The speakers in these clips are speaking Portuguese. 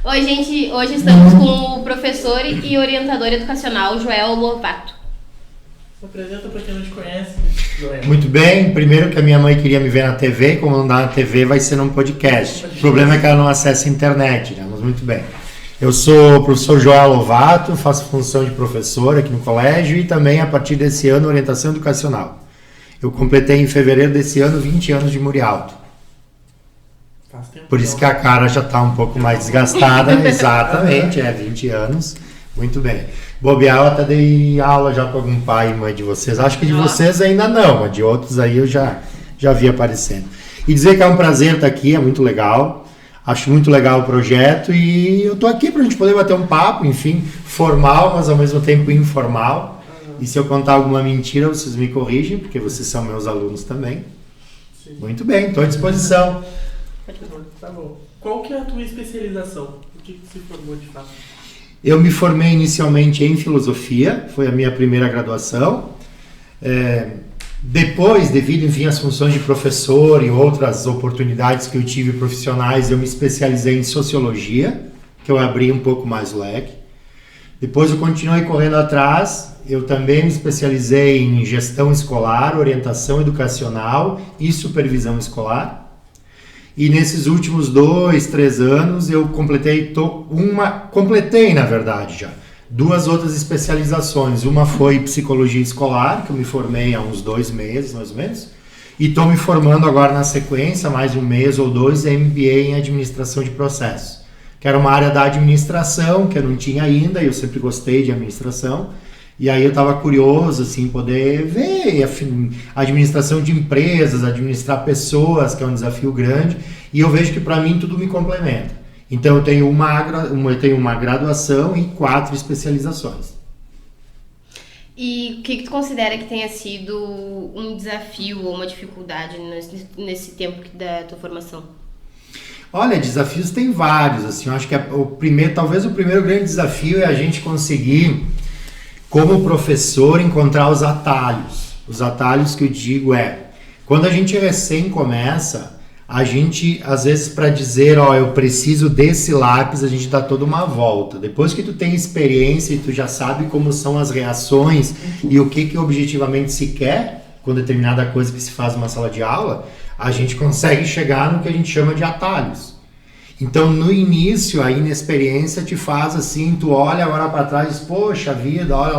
Oi, gente. Hoje estamos com o professor e orientador educacional Joel Lovato. Se apresenta para quem não te conhece, Joel. Muito bem. Primeiro que a minha mãe queria me ver na TV, como não dá na TV, vai ser num podcast. O problema é que ela não acessa a internet, né? Mas muito bem. Eu sou o professor Joel Lovato, faço função de professor aqui no colégio e também, a partir desse ano, orientação educacional. Eu completei em fevereiro desse ano 20 anos de Murialto. Faz tempo. Por isso que a cara já está um pouco mais desgastada. Exatamente, 20 anos. Muito bem. Bobear, eu até dei aula já para algum pai e mãe de vocês. Acho que de vocês ainda não, mas de outros aí eu já vi aparecendo. E dizer que é um prazer estar aqui, é muito legal. Acho muito legal o projeto e eu estou aqui para a gente poder bater um papo, enfim, formal, mas ao mesmo tempo informal. E se eu contar alguma mentira, vocês me corrigem, porque vocês são meus alunos também. Sim. Muito bem, estou à disposição. Tá bom. Qual que é a tua especialização? O que você formou de fato? Eu me formei inicialmente em filosofia, foi a minha primeira graduação. Depois, devido, enfim, às funções de professor e outras oportunidades que eu tive profissionais, eu me especializei em sociologia, que eu abri um pouco mais o leque. Depois eu continuei correndo atrás, eu também me especializei em gestão escolar, orientação educacional e supervisão escolar. E nesses últimos 2, 3 anos eu completei na verdade já, 2 outras especializações. Uma foi psicologia escolar, que eu me formei há uns 2 meses mais ou menos, e estou me formando agora na sequência, mais 1 mês ou 2, MBA em administração de processos, que era uma área da administração que eu não tinha ainda, e eu sempre gostei de administração. E aí eu estava curioso, assim, poder ver a administração de empresas, administrar pessoas, que é um desafio grande, e eu vejo que para mim tudo me complementa. Então eu tenho uma graduação e 4 especializações. E o que tu considera que tenha sido um desafio ou uma dificuldade nesse tempo da tua formação? Olha, desafios tem vários, assim, eu acho que talvez o primeiro grande desafio é a gente conseguir, como professor, encontrar os atalhos. Os atalhos que eu digo quando a gente recém começa, a gente, às vezes, para dizer, eu preciso desse lápis, a gente dá toda uma volta. Depois que tu tem experiência e tu já sabe como são as reações e o que objetivamente se quer com determinada coisa que se faz numa sala de aula, a gente consegue chegar no que a gente chama de atalhos. Então, no início, a inexperiência te faz assim, tu olha agora para trás e diz, poxa vida, olha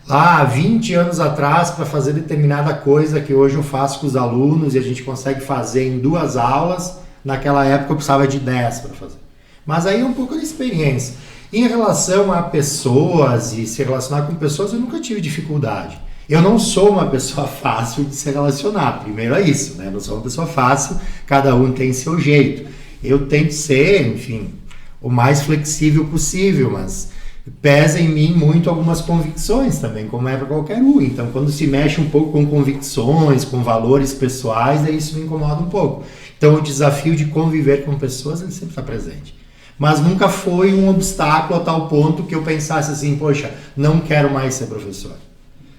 lá 20 anos atrás para fazer determinada coisa que hoje eu faço com os alunos e a gente consegue fazer em 2 aulas, naquela época eu precisava de 10 para fazer. Mas aí é um pouco de experiência. Em relação a pessoas e se relacionar com pessoas, eu nunca tive dificuldade. Eu não sou uma pessoa fácil de se relacionar, primeiro é isso, né? Eu não sou uma pessoa fácil, cada um tem seu jeito. Eu tento ser, enfim, o mais flexível possível, mas pesa em mim muito algumas convicções também, como é para qualquer um. Então, quando se mexe um pouco com convicções, com valores pessoais, aí isso me incomoda um pouco. Então, o desafio de conviver com pessoas, ele sempre está presente. Mas nunca foi um obstáculo a tal ponto que eu pensasse assim, poxa, não quero mais ser professor.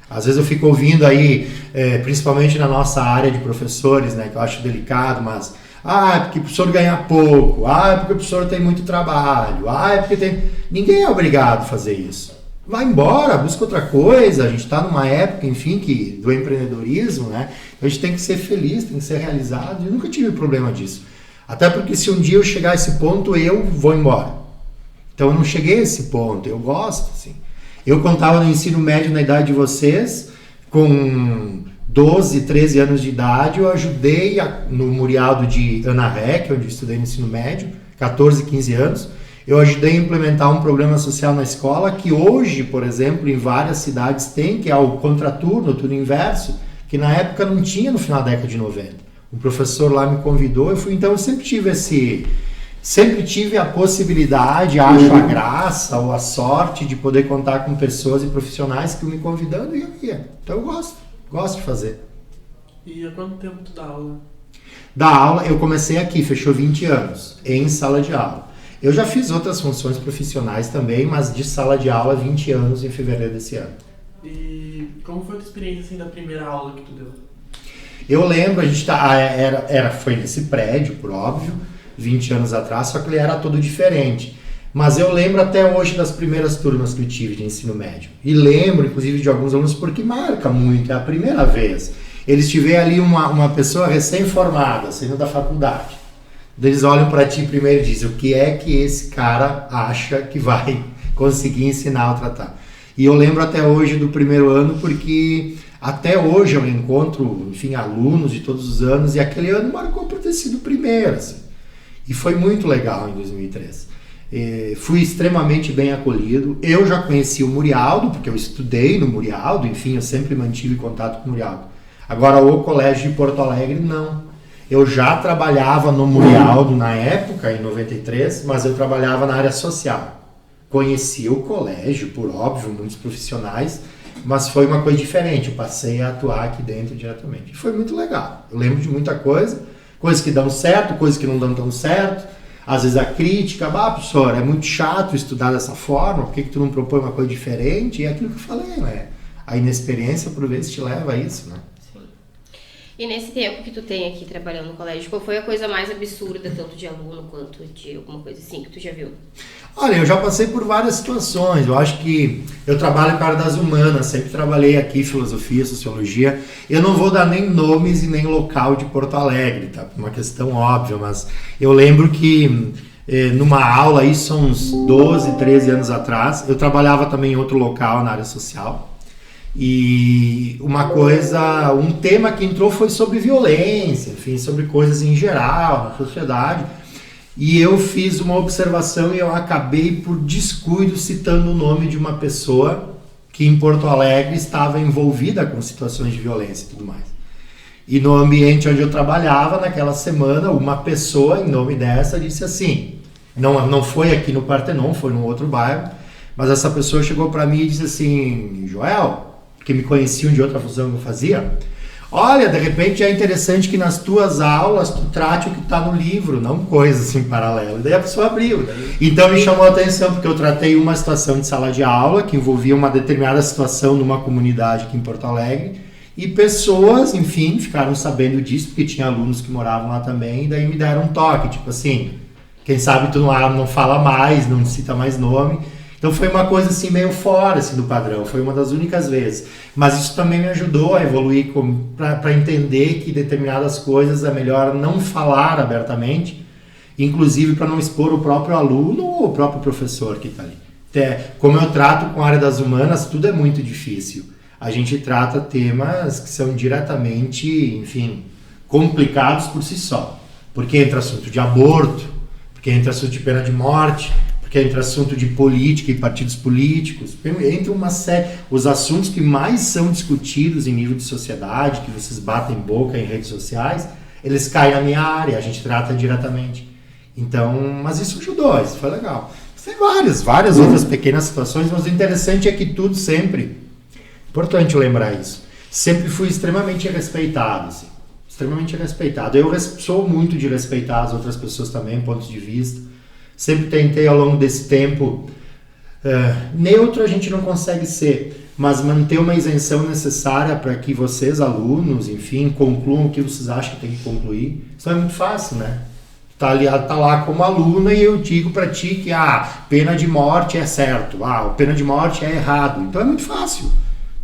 Às vezes eu fico ouvindo aí, principalmente na nossa área de professores, né, que eu acho delicado, mas é porque o professor ganha pouco, é porque o professor tem muito trabalho, é porque tem... Ninguém é obrigado a fazer isso. Vai embora, busca outra coisa, a gente está numa época, enfim, do empreendedorismo, né? A gente tem que ser feliz, tem que ser realizado, e eu nunca tive problema disso. Até porque se um dia eu chegar a esse ponto, eu vou embora. Então eu não cheguei a esse ponto, eu gosto, assim. Eu contava no ensino médio na idade de vocês, com 12, 13 anos de idade, eu ajudei no Murialdo de Ana Ré, que é onde eu estudei no ensino médio, 14, 15 anos, eu ajudei a implementar um programa social na escola, que hoje, por exemplo, em várias cidades tem, que é o contraturno, o turno inverso, que na época não tinha no final da década de 90. O professor lá me convidou, então eu sempre tive a possibilidade, acho a graça ou a sorte de poder contar com pessoas e profissionais que me convidando e eu ia. Então eu gosto de fazer. E há quanto tempo tu dá aula? Da aula, eu comecei aqui, fechou 20 anos, em sala de aula. Eu já fiz outras funções profissionais também, mas de sala de aula 20 anos em fevereiro desse ano. E como foi a tua experiência assim, da primeira aula que tu deu? Eu lembro, foi nesse prédio, por óbvio, 20 anos atrás, só que ele era todo diferente. Mas eu lembro até hoje das primeiras turmas que eu tive de ensino médio. E lembro, inclusive, de alguns alunos, porque marca muito, é a primeira vez. Eles tiverem ali uma pessoa recém-formada, saindo da faculdade. Eles olham para ti primeiro e dizem, o que é que esse cara acha que vai conseguir ensinar ou tratar? E eu lembro até hoje do primeiro ano, porque até hoje eu encontro, enfim, alunos de todos os anos, e aquele ano marcou por ter sido o primeiro, assim. E foi muito legal em 2003. Fui extremamente bem acolhido. Eu já conheci o Murialdo, porque eu estudei no Murialdo, enfim, eu sempre mantive contato com o Murialdo. Agora, o Colégio de Porto Alegre, não. Eu já trabalhava no Murialdo na época, em 93, mas eu trabalhava na área social. Conheci o colégio, por óbvio, muitos profissionais, mas foi uma coisa diferente. Eu passei a atuar aqui dentro diretamente. E foi muito legal. Eu lembro de muita coisa, coisas que dão certo, coisas que não dão tão certo. Às vezes a crítica, professor, é muito chato estudar dessa forma, por que tu não propõe uma coisa diferente? E é aquilo que eu falei, né? A inexperiência, por vezes, te leva a isso, né? E nesse tempo que tu tem aqui trabalhando no colégio, qual foi a coisa mais absurda, tanto de aluno quanto de alguma coisa assim, que tu já viu? Olha, eu já passei por várias situações. Eu acho que eu trabalho com a área das humanas, sempre trabalhei aqui filosofia, sociologia. Eu não vou dar nem nomes e nem local de Porto Alegre, tá? Uma questão óbvia, mas eu lembro que numa aula, isso há uns 12, 13 anos atrás, eu trabalhava também em outro local na área social. E um tema que entrou foi sobre violência, enfim, sobre coisas em geral, na sociedade. E eu fiz uma observação e eu acabei por descuido citando o nome de uma pessoa que em Porto Alegre estava envolvida com situações de violência e tudo mais. E no ambiente onde eu trabalhava, naquela semana, uma pessoa, em nome dessa, disse assim, não foi aqui no Partenon, foi num outro bairro, mas essa pessoa chegou para mim e disse assim, Joel, que me conheciam de outra função que eu fazia, olha, de repente é interessante que nas tuas aulas tu trate o que está no livro, não coisas assim paralelas. Daí a pessoa abriu. Então me chamou a atenção, porque eu tratei uma situação de sala de aula que envolvia uma determinada situação numa comunidade aqui em Porto Alegre, e pessoas, enfim, ficaram sabendo disso, porque tinha alunos que moravam lá também, e daí me deram um toque, tipo assim, quem sabe tu não fala mais, não cita mais nome. Então foi uma coisa assim meio fora assim, do padrão, foi uma das únicas vezes. Mas isso também me ajudou a evoluir para entender que determinadas coisas é melhor não falar abertamente, inclusive para não expor o próprio aluno ou o próprio professor que está ali. Como eu trato com a área das humanas, tudo é muito difícil. A gente trata temas que são diretamente, enfim, complicados por si só. Porque entra assunto de aborto, porque entra assunto de pena de morte, porque entra assunto de política e partidos políticos, entra uma série, os assuntos que mais são discutidos em nível de sociedade, que vocês batem boca em redes sociais, eles caem na minha área, a gente trata diretamente. Então, mas isso ajudou, isso foi legal. Tem várias outras pequenas situações, mas o interessante é que tudo sempre, importante lembrar isso, sempre fui extremamente respeitado, assim, extremamente respeitado. Eu sou muito de respeitar as outras pessoas também, pontos de vista. Sempre tentei ao longo desse tempo, neutro a gente não consegue ser, mas manter uma isenção necessária para que vocês, alunos, enfim, concluam o que vocês acham que tem que concluir. Isso não é muito fácil, né? Tá lá como aluna e eu digo para ti que pena de morte é certo, pena de morte é errado. Então é muito fácil.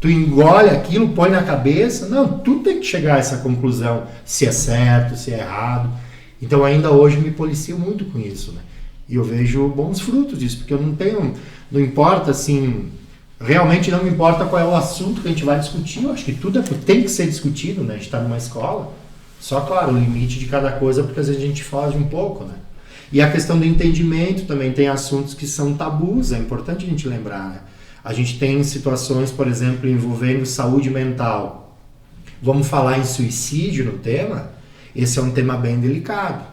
Tu engole aquilo, põe na cabeça, não, tu tem que chegar a essa conclusão, se é certo, se é errado. Então ainda hoje me policio muito com isso, né? E eu vejo bons frutos disso, porque eu não importa assim, realmente não me importa qual é o assunto que a gente vai discutir, eu acho que tudo tem que ser discutido, né? A gente está numa escola, só claro, o limite de cada coisa, porque às vezes a gente foge um pouco, né? E a questão do entendimento também, tem assuntos que são tabus, é importante a gente lembrar, né? A gente tem situações, por exemplo, envolvendo saúde mental. Vamos falar em suicídio no tema? Esse é um tema bem delicado.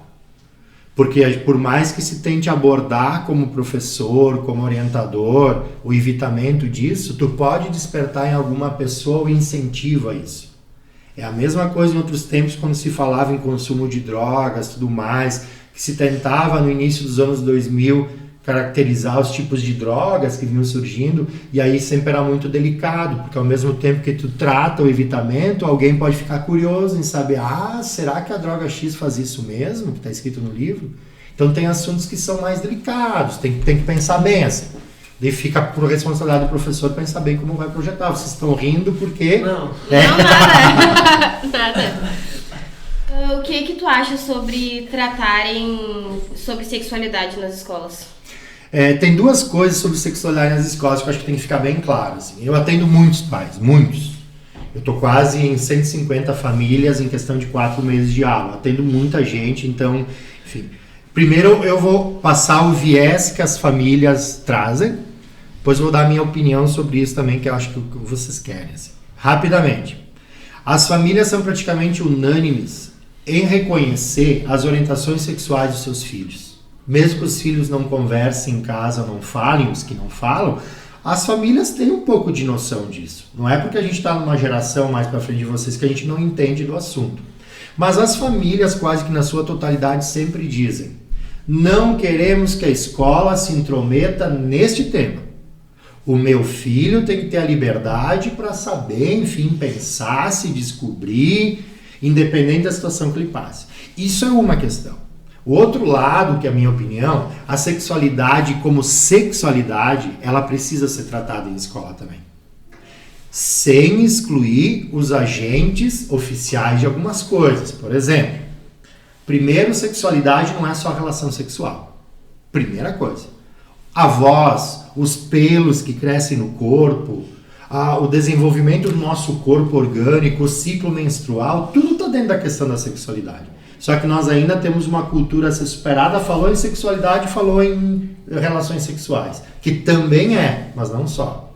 Porque por mais que se tente abordar como professor, como orientador, o evitamento disso, tu pode despertar em alguma pessoa o incentivo a isso. É a mesma coisa em outros tempos, quando se falava em consumo de drogas, tudo mais, que se tentava no início dos anos 2000 caracterizar os tipos de drogas que vinham surgindo, e aí sempre era muito delicado, porque ao mesmo tempo que tu trata o evitamento, alguém pode ficar curioso em saber, será que a droga X faz isso mesmo, que está escrito no livro? Então tem assuntos que são mais delicados, tem que pensar bem assim. Daí fica por responsabilidade do professor pensar bem como vai projetar. Vocês estão rindo porque... Não. Não, nada. Nada. O que tu acha sobre tratarem sobre sexualidade nas escolas? Tem duas coisas sobre sexualidade nas escolas que eu acho que tem que ficar bem claro. Assim. Eu atendo muitos pais, muitos. Eu estou quase em 150 famílias em questão de 4 meses de aula. Atendo muita gente, então, enfim. Primeiro eu vou passar o viés que as famílias trazem, depois eu vou dar a minha opinião sobre isso também, que eu acho que vocês querem. Assim. Rapidamente. As famílias são praticamente unânimes em reconhecer as orientações sexuais dos seus filhos. Mesmo que os filhos não conversem em casa, não falem, os que não falam, as famílias têm um pouco de noção disso. Não é porque a gente está numa geração mais para frente de vocês que a gente não entende do assunto. Mas as famílias, quase que na sua totalidade, sempre dizem: não queremos que a escola se intrometa neste tema. O meu filho tem que ter a liberdade para saber, enfim, pensar, se descobrir, independente da situação que ele passe. Isso é uma questão. O outro lado, que é a minha opinião, a sexualidade como sexualidade, ela precisa ser tratada em escola também. Sem excluir os agentes oficiais de algumas coisas. Por exemplo, primeiro, sexualidade não é só relação sexual. Primeira coisa. A voz, os pelos que crescem no corpo, o desenvolvimento do nosso corpo orgânico, o ciclo menstrual, tudo está dentro da questão da sexualidade. Só que nós ainda temos uma cultura a ser superada, falou em sexualidade, falou em relações sexuais, que também mas não só.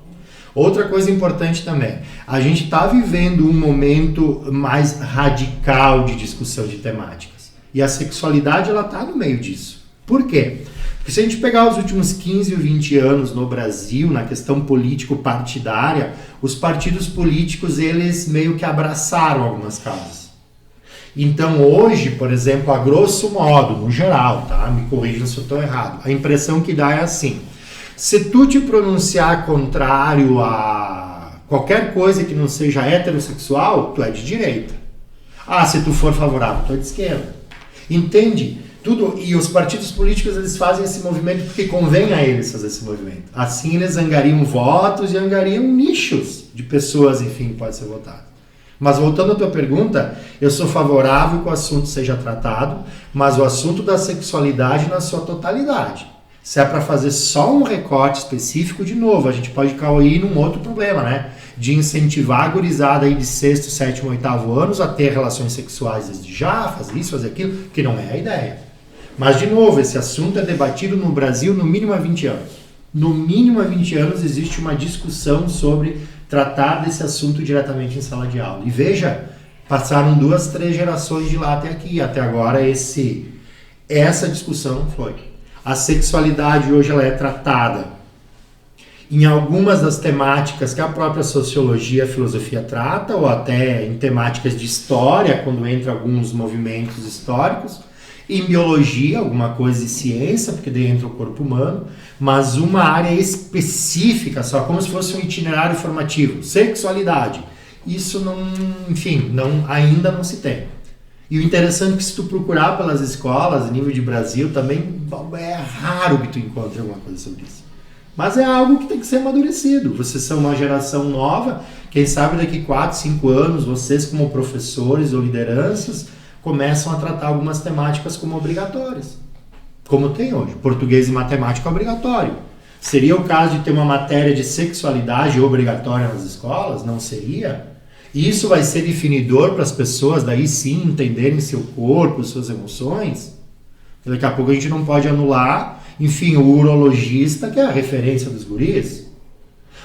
Outra coisa importante também, a gente está vivendo um momento mais radical de discussão de temáticas. E a sexualidade, ela está no meio disso. Por quê? Porque se a gente pegar os últimos 15 ou 20 anos no Brasil, na questão político-partidária, os partidos políticos, eles meio que abraçaram algumas causas. Então hoje, por exemplo, a grosso modo, no geral, tá? Me corrijam se eu estou errado, a impressão que dá é assim: se tu te pronunciar contrário a qualquer coisa que não seja heterossexual, tu é de direita. Se tu for favorável, tu é de esquerda. Entende? Tudo, e os partidos políticos, eles fazem esse movimento porque convém a eles fazer esse movimento. Assim eles angariam votos e angariam nichos de pessoas, enfim, que pode ser votado. Mas voltando à tua pergunta, eu sou favorável que o assunto seja tratado, mas o assunto da sexualidade na sua totalidade. Se é para fazer só um recorte específico, de novo, a gente pode cair num outro problema, né? De incentivar a gurizada aí de 6º, 7º, 8º anos a ter relações sexuais desde já, fazer isso, fazer aquilo, que não é a ideia. Mas, de novo, esse assunto é debatido no Brasil no mínimo há 20 anos. No mínimo há 20 anos existe uma discussão sobre tratar desse assunto diretamente em sala de aula. E veja, passaram 2, 3 gerações de lá até aqui. Até agora essa discussão foi. A sexualidade hoje ela é tratada em algumas das temáticas que a própria sociologia e a filosofia trata, ou até em temáticas de história, quando entra alguns movimentos históricos. Em biologia, alguma coisa de ciência, porque daí entra o corpo humano, mas uma área específica, só como se fosse um itinerário formativo. Sexualidade. Isso não, enfim, ainda não se tem. E o interessante é que se tu procurar pelas escolas, a nível de Brasil, também é raro que tu encontre alguma coisa sobre isso. Mas é algo que tem que ser amadurecido. Vocês são uma geração nova, quem sabe daqui 4, 5 anos, vocês como professores ou lideranças, começam a tratar algumas temáticas como obrigatórias. Como tem hoje. Português e matemática é obrigatório. Seria o caso de ter uma matéria de sexualidade obrigatória nas escolas? Não seria? E isso vai ser definidor para as pessoas, daí sim, entenderem seu corpo, suas emoções? Daqui a pouco a gente não pode anular, enfim, o urologista, que é a referência dos guris.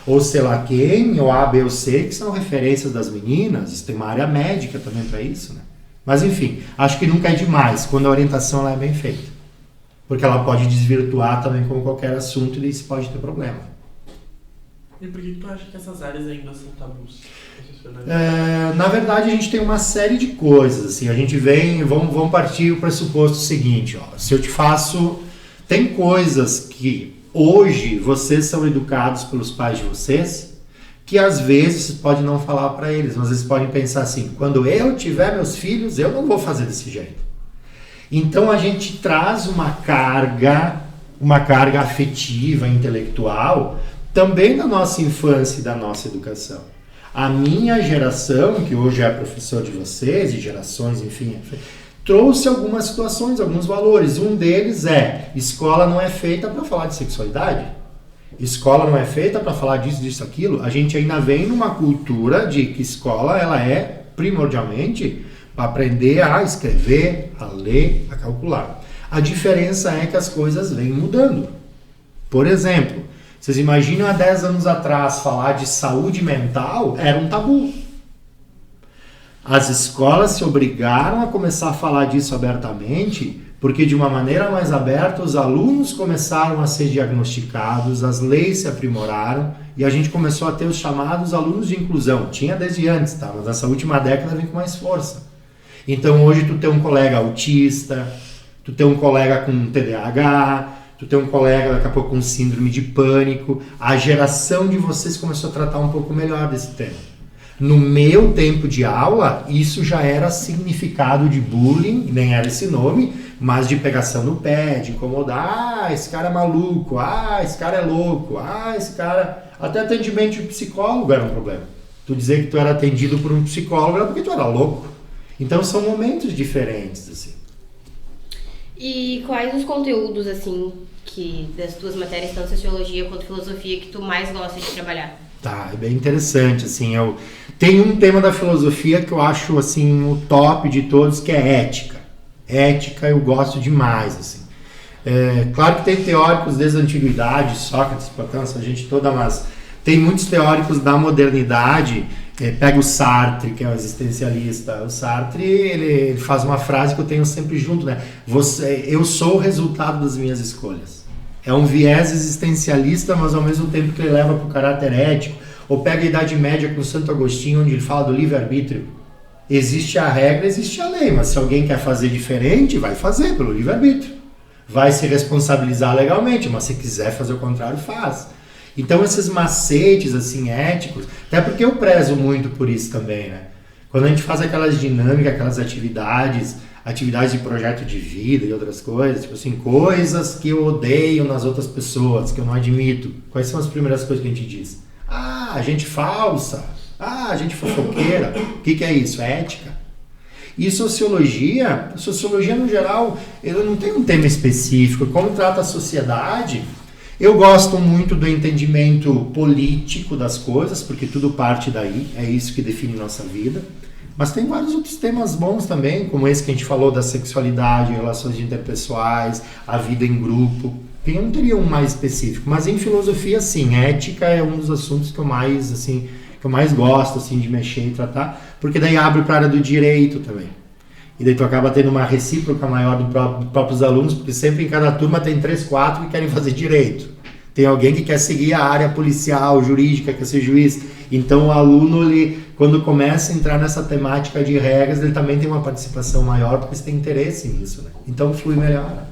Ou sei lá quem, ou A, B ou C, que são referências das meninas. Isso tem uma área médica também para isso, né? Mas enfim, acho que nunca é demais quando a orientação ela é bem feita. Porque ela pode desvirtuar também como qualquer assunto e daí isso pode ter problema. E por que tu acha que essas áreas ainda são tabus? Na verdade, a gente tem uma série de coisas. Assim, a gente vamos partir do pressuposto seguinte. Se eu te faço... Tem coisas que hoje vocês são educados pelos pais de vocês que às vezes você pode não falar para eles, mas eles podem pensar assim: quando eu tiver meus filhos, eu não vou fazer desse jeito. Então a gente traz uma carga afetiva, intelectual, também da nossa infância e da nossa educação. A minha geração, que hoje é professor de vocês, e gerações, enfim, trouxe algumas situações, alguns valores. Um deles é, escola não é feita para falar de sexualidade. Escola não é feita para falar disso, aquilo. A gente ainda vem numa cultura de que escola ela é primordialmente para aprender a escrever, a ler, a calcular. A diferença é que as coisas vêm mudando. Por exemplo, vocês imaginam há 10 anos atrás falar de saúde mental era um tabu. As escolas se obrigaram a começar a falar disso abertamente, porque de uma maneira mais aberta os alunos começaram a ser diagnosticados, as leis se aprimoraram e a gente começou a ter os chamados alunos de inclusão. Tinha desde antes, tá? Mas nessa última década vem com mais força. Então hoje tu tem um colega autista, tu tem um colega com TDAH, tu tem um colega daqui a pouco com síndrome de pânico. A geração de vocês começou a tratar um pouco melhor desse tema. No meu tempo de aula, isso já era significado de bullying, nem era esse nome, mas de pegação no pé, de incomodar, esse cara é maluco, esse cara é louco, esse cara... Até atendimento de psicólogo era um problema. Tu dizer que tu era atendido por um psicólogo era porque tu era louco. Então são momentos diferentes, assim. E quais os conteúdos, assim, que das tuas matérias, tanto sociologia quanto filosofia, que tu mais gosta de trabalhar? Tá, é bem interessante, assim, tem um tema da filosofia que eu acho, assim, o top de todos, que é ética. Ética eu gosto demais, assim. Claro que tem teóricos desde a antiguidade, Sócrates, Platão, essa gente toda, mas tem muitos teóricos da modernidade. Pega o Sartre, que é um existencialista. O Sartre, ele faz uma frase que eu tenho sempre junto, né? Eu sou o resultado das minhas escolhas. É um viés existencialista, mas ao mesmo tempo que ele leva para o caráter ético. Ou pega a Idade Média com Santo Agostinho, onde ele fala do livre-arbítrio. Existe a regra, existe a lei, mas se alguém quer fazer diferente, vai fazer pelo livre-arbítrio. Vai se responsabilizar legalmente, mas se quiser fazer o contrário, faz. Então esses macetes assim éticos, até porque eu prezo muito por isso também, né? Quando a gente faz aquelas dinâmicas, aquelas atividades de projeto de vida e outras coisas, tipo assim, coisas que eu odeio nas outras pessoas, que eu não admito. Quais são as primeiras coisas que a gente diz? Gente falsa, gente fofoqueira. O que é isso? É ética. E sociologia no geral, ele não tem um tema específico. Como trata a sociedade, eu gosto muito do entendimento político das coisas, porque tudo parte daí, é isso que define nossa vida. Mas tem vários outros temas bons também, como esse que a gente falou da sexualidade, relações interpessoais, a vida em grupo. Eu não teria um mais específico, mas em filosofia, sim, ética é um dos assuntos que eu mais gosto assim, de mexer e tratar, porque daí abre para a área do direito também. E daí tu acaba tendo uma recíproca maior dos próprios alunos, porque sempre em cada turma tem 3, 4 que querem fazer direito. Tem alguém que quer seguir a área policial, jurídica, quer ser juiz. Então o aluno, quando começa a entrar nessa temática de regras, ele também tem uma participação maior, porque você tem interesse nisso, né? Então flui melhor.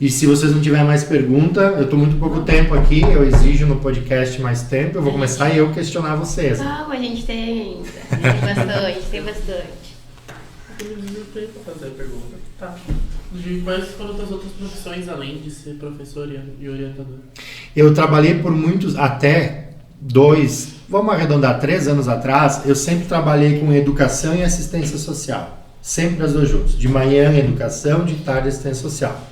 E se vocês não tiverem mais pergunta, eu estou muito pouco tempo aqui, eu exijo no podcast mais tempo, eu vou começar e eu questionar vocês. A gente tem bastante, tem bastante. Eu fazer a pergunta. Tá. Quais foram as outras profissões além de ser professor e orientador? Eu trabalhei por vamos arredondar, 3 anos atrás, eu sempre trabalhei com educação e assistência social. Sempre as duas juntas. De manhã, educação, de tarde, assistência social.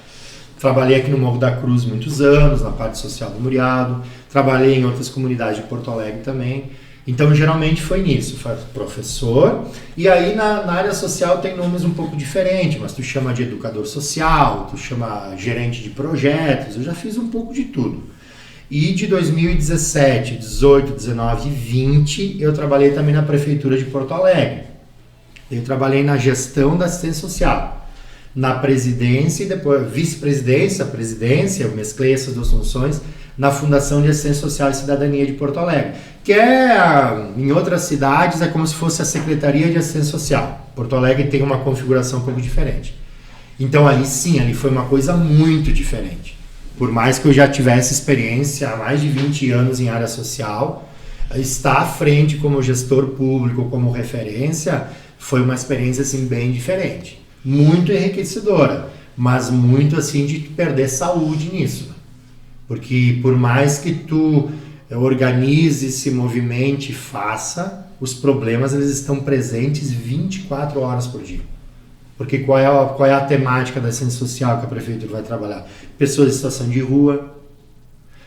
Trabalhei aqui no Morro da Cruz muitos anos, na parte social do Muriado. Trabalhei em outras comunidades de Porto Alegre também. Então, geralmente foi nisso. Foi professor. E aí, na área social, tem nomes um pouco diferentes. Mas tu chama de educador social, tu chama gerente de projetos. Eu já fiz um pouco de tudo. E de 2017, 18, 19 e 20, eu trabalhei também na Prefeitura de Porto Alegre. Eu trabalhei na gestão da assistência social. Na presidência e depois vice-presidência, presidência, eu mesclei essas duas funções na Fundação de Assistência Social e Cidadania de Porto Alegre, que em outras cidades é como se fosse a Secretaria de Assistência Social. Porto Alegre tem uma configuração um pouco diferente. Então ali foi uma coisa muito diferente. Por mais que eu já tivesse experiência há mais de 20 anos em área social, estar à frente como gestor público, como referência, foi uma experiência assim bem diferente, muito enriquecedora, mas muito assim de perder saúde nisso, porque por mais que tu organize, se movimente, faça, os problemas eles estão presentes 24 horas por dia. Porque qual é a temática da assistência social que a prefeitura vai trabalhar? Pessoas em situação de rua,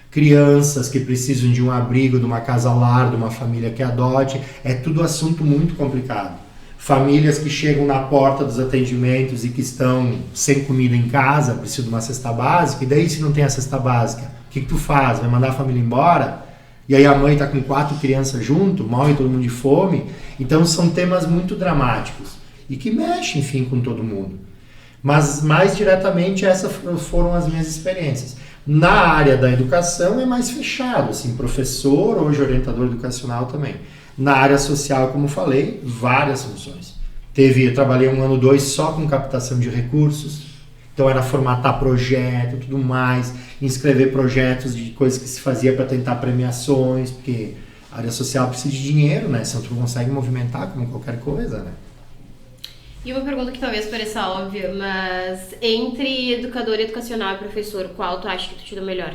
crianças que precisam de um abrigo, de uma casa ao lar, de uma família que adote, é tudo assunto muito complicado. Famílias que chegam na porta dos atendimentos e que estão sem comida em casa, precisam de uma cesta básica, e daí se não tem a cesta básica, o que tu faz? Vai mandar a família embora? E aí a mãe está com 4 crianças junto, morre todo mundo de fome. Então são temas muito dramáticos e que mexem, enfim, com todo mundo. Mas mais diretamente essas foram as minhas experiências. Na área da educação é mais fechado, assim, professor, hoje orientador educacional também. Na área social, como falei, várias funções. Eu trabalhei 1 ano, 2 só com captação de recursos. Então era formatar projeto, tudo mais, inscrever projetos de coisas que se fazia para tentar premiações, porque a área social precisa de dinheiro, né? Senão tu não consegue movimentar como qualquer coisa, né? E uma pergunta que talvez pareça óbvia, mas entre educador educacional e professor, qual tu acha que tu te dá melhor?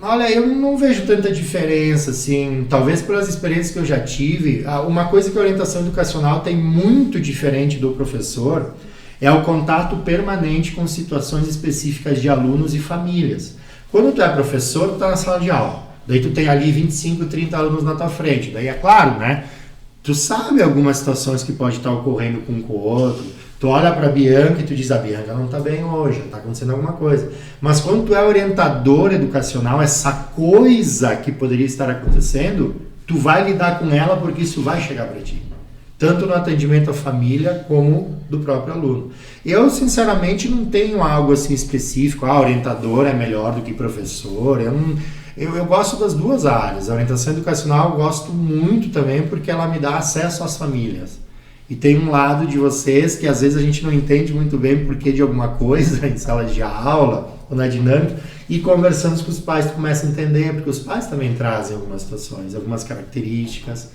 Olha, eu não vejo tanta diferença, assim, talvez pelas experiências que eu já tive. Uma coisa que a orientação educacional tem muito diferente do professor é o contato permanente com situações específicas de alunos e famílias. Quando tu é professor, tu tá na sala de aula, daí tu tem ali 25, 30 alunos na tua frente, daí é claro, né? Tu sabe algumas situações que pode estar ocorrendo com o outro. Tu olha para a Bianca e tu diz, a Bianca não está bem hoje, está acontecendo alguma coisa. Mas quando tu é orientador educacional, essa coisa que poderia estar acontecendo, tu vai lidar com ela porque isso vai chegar para ti. Tanto no atendimento à família como do próprio aluno. Eu, sinceramente, não tenho algo assim específico. Orientador é melhor do que professor. Eu gosto das duas áreas. A orientação educacional eu gosto muito também porque ela me dá acesso às famílias. E tem um lado de vocês que às vezes a gente não entende muito bem o porquê de alguma coisa em sala de aula ou na dinâmica, e conversando com os pais tu começa a entender, porque os pais também trazem algumas situações, algumas características,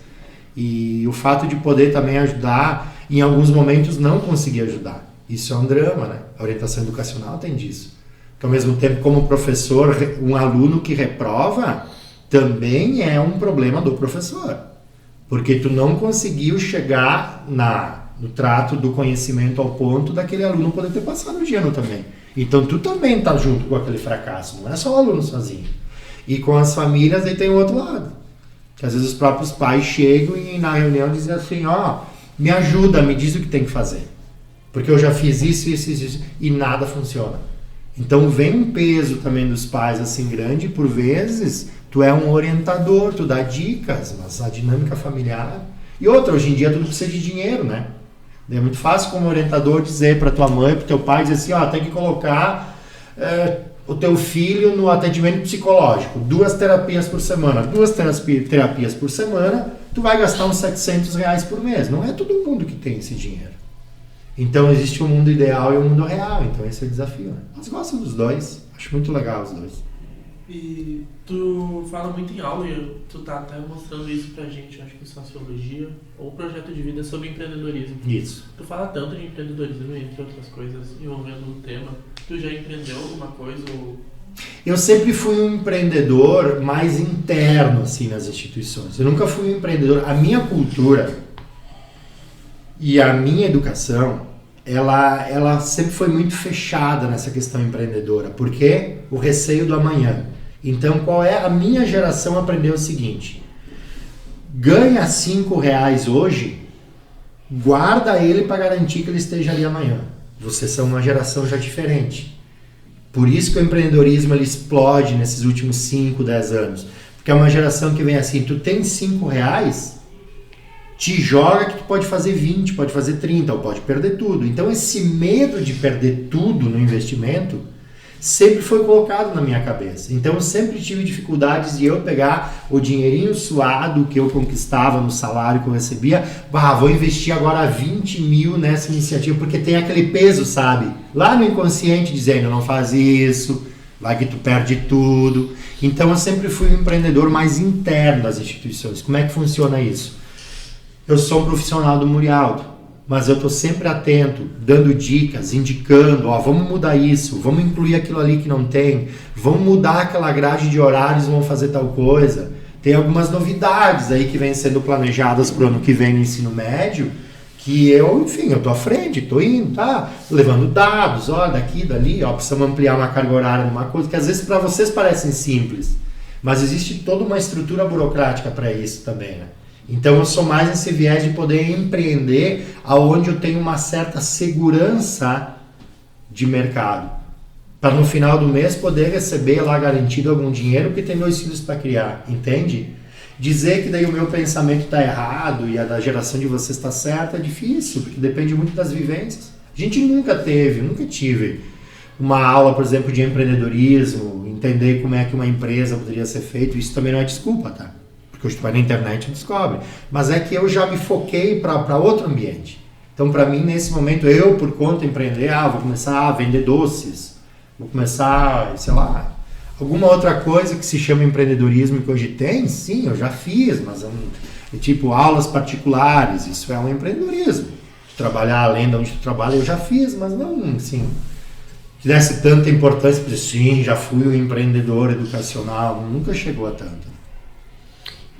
e o fato de poder também ajudar, em alguns momentos não conseguir ajudar. Isso é um drama, né? A orientação educacional tem disso. Que ao mesmo tempo, como professor, um aluno que reprova também é um problema do professor. Porque tu não conseguiu chegar no trato do conhecimento ao ponto daquele aluno poder ter passado o dia também. Então tu também tá junto com aquele fracasso, não é só o aluno sozinho. E com as famílias aí tem o outro lado. Que às vezes os próprios pais chegam e na reunião dizem assim, me ajuda, me diz o que tem que fazer. Porque eu já fiz isso, e nada funciona. Então vem um peso também dos pais assim grande, por vezes tu é um orientador, tu dá dicas, mas a dinâmica familiar... E outra, hoje em dia tudo precisa de dinheiro, né? É muito fácil como orientador dizer para tua mãe, para teu pai, dizer assim, tem que colocar o teu filho no atendimento psicológico, 2 terapias por semana. 2 terapias por semana, tu vai gastar uns R$700 por mês. Não é todo mundo que tem esse dinheiro. Então existe um mundo ideal e um mundo real, então esse é o desafio, né? Mas gosto dos dois, acho muito legal os dois. E tu fala muito em aula e tu tá até mostrando isso pra gente, acho que em Sociologia, ou Projeto de Vida sobre empreendedorismo. Isso. Tu fala tanto de empreendedorismo, entre outras coisas, envolvendo o tema. Tu já empreendeu alguma coisa? Eu sempre fui um empreendedor mais interno, assim, nas instituições. Eu nunca fui um empreendedor. A minha cultura e a minha educação, ela sempre foi muito fechada nessa questão empreendedora. Por quê? O receio do amanhã. Então, qual é? A minha geração aprendeu o seguinte: ganha R$5 hoje, guarda ele para garantir que ele esteja ali amanhã. Vocês são uma geração já diferente. Por isso que o empreendedorismo ele explode nesses últimos 5, 10 anos. Porque é uma geração que vem assim, tu tem R$5, te joga que tu pode fazer 20, pode fazer 30, ou pode perder tudo. Então esse medo de perder tudo no investimento sempre foi colocado na minha cabeça. Então eu sempre tive dificuldades de eu pegar o dinheirinho suado que eu conquistava no salário que eu recebia, vou investir agora 20 mil nessa iniciativa, porque tem aquele peso, sabe? Lá no inconsciente dizendo, não faz isso, vai que tu perde tudo. Então eu sempre fui um empreendedor mais interno das instituições. Como é que funciona isso? Eu sou um profissional do Murialdo, mas eu estou sempre atento, dando dicas, indicando, ó, vamos mudar isso, vamos incluir aquilo ali que não tem, vamos mudar aquela grade de horários, vamos fazer tal coisa. Tem algumas novidades aí que vêm sendo planejadas para o ano que vem no ensino médio, que eu, enfim, eu tô à frente, tô indo, tá? Levando dados, ó, daqui, dali, ó, precisamos ampliar uma carga horária numa coisa que às vezes para vocês parecem simples, mas existe toda uma estrutura burocrática para isso também, né? Então eu sou mais nesse viés de poder empreender aonde eu tenho uma certa segurança de mercado, para no final do mês poder receber lá garantido algum dinheiro, porque tem 2 filhos para criar, entende? Dizer que daí o meu pensamento está errado e a da geração de vocês está certa é difícil, porque depende muito das vivências. A gente nunca tive uma aula, por exemplo, de empreendedorismo, entender como é que uma empresa poderia ser feita. Isso também não é desculpa, tá? Porque hoje tu vai na internet e descobre. Mas é que eu já me foquei para outro ambiente. Então, para mim, nesse momento, eu, por conta, empreender, vou começar a vender doces, vou começar, sei lá, alguma outra coisa que se chama empreendedorismo que hoje tem, sim, eu já fiz, mas tipo aulas particulares, isso é um empreendedorismo. Trabalhar além de onde tu trabalha, eu já fiz, mas não, assim, que desse tanta importância, porque sim, já fui um empreendedor educacional, nunca chegou a tanto.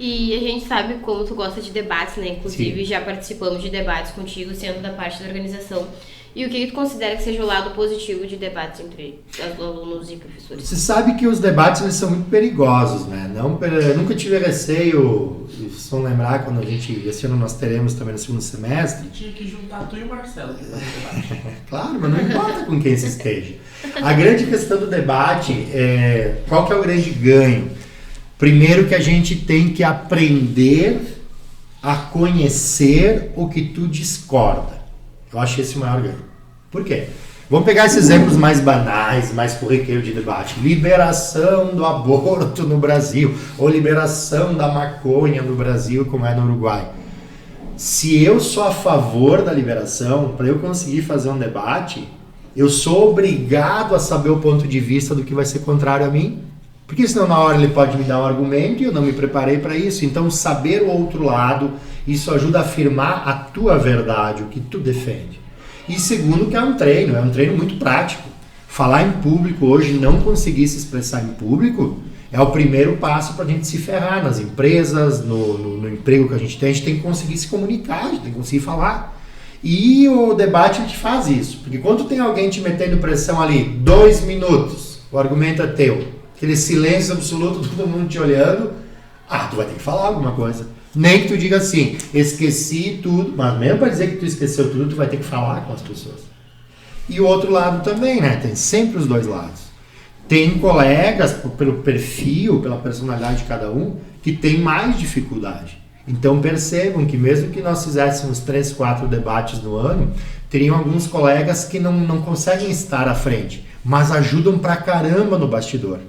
E a gente sabe como tu gosta de debates, né? Inclusive, Sim. já participamos de debates contigo, sendo da parte da organização. E o que tu considera que seja o lado positivo de debates entre alunos e professores? Você sabe que os debates eles são muito perigosos, né? Eu nunca tive receio, vocês vão lembrar quando esse ano nós teremos também no segundo semestre. Tinha que juntar tu e o Marcelo que faz o debate. Claro, mas não importa com quem se esteja. A grande questão do debate é qual que é o grande ganho? Primeiro que a gente tem que aprender a conhecer o que tu discorda. Eu acho esse o maior ganho. Por quê? Vamos pegar esses exemplos mais banais, mais corriqueiros de debate. Liberação do aborto no Brasil, ou liberação da maconha no Brasil, como é no Uruguai. Se eu sou a favor da liberação, para eu conseguir fazer um debate, eu sou obrigado a saber o ponto de vista do que vai ser contrário a mim, porque senão na hora ele pode me dar um argumento e eu não me preparei para isso. Então saber o outro lado, isso ajuda a afirmar a tua verdade, o que tu defende. E segundo que é um treino muito prático. Falar em público hoje, não conseguir se expressar em público, é o primeiro passo para a gente se ferrar nas empresas, no emprego que a gente tem que conseguir se comunicar, a gente tem que conseguir falar. E o debate te faz isso, porque quando tem alguém te metendo pressão ali, 2 minutos, o argumento é teu, aquele silêncio absoluto, todo mundo te olhando, tu vai ter que falar alguma coisa. Nem que tu diga assim, esqueci tudo, mas mesmo para dizer que tu esqueceu tudo, tu vai ter que falar com as pessoas. E o outro lado também, né? Tem sempre os dois lados. Tem colegas, pelo perfil, pela personalidade de cada um, que tem mais dificuldade. Então percebam que mesmo que nós fizéssemos 3, 4 debates no ano, teriam alguns colegas que não conseguem estar à frente, mas ajudam pra caramba no bastidor.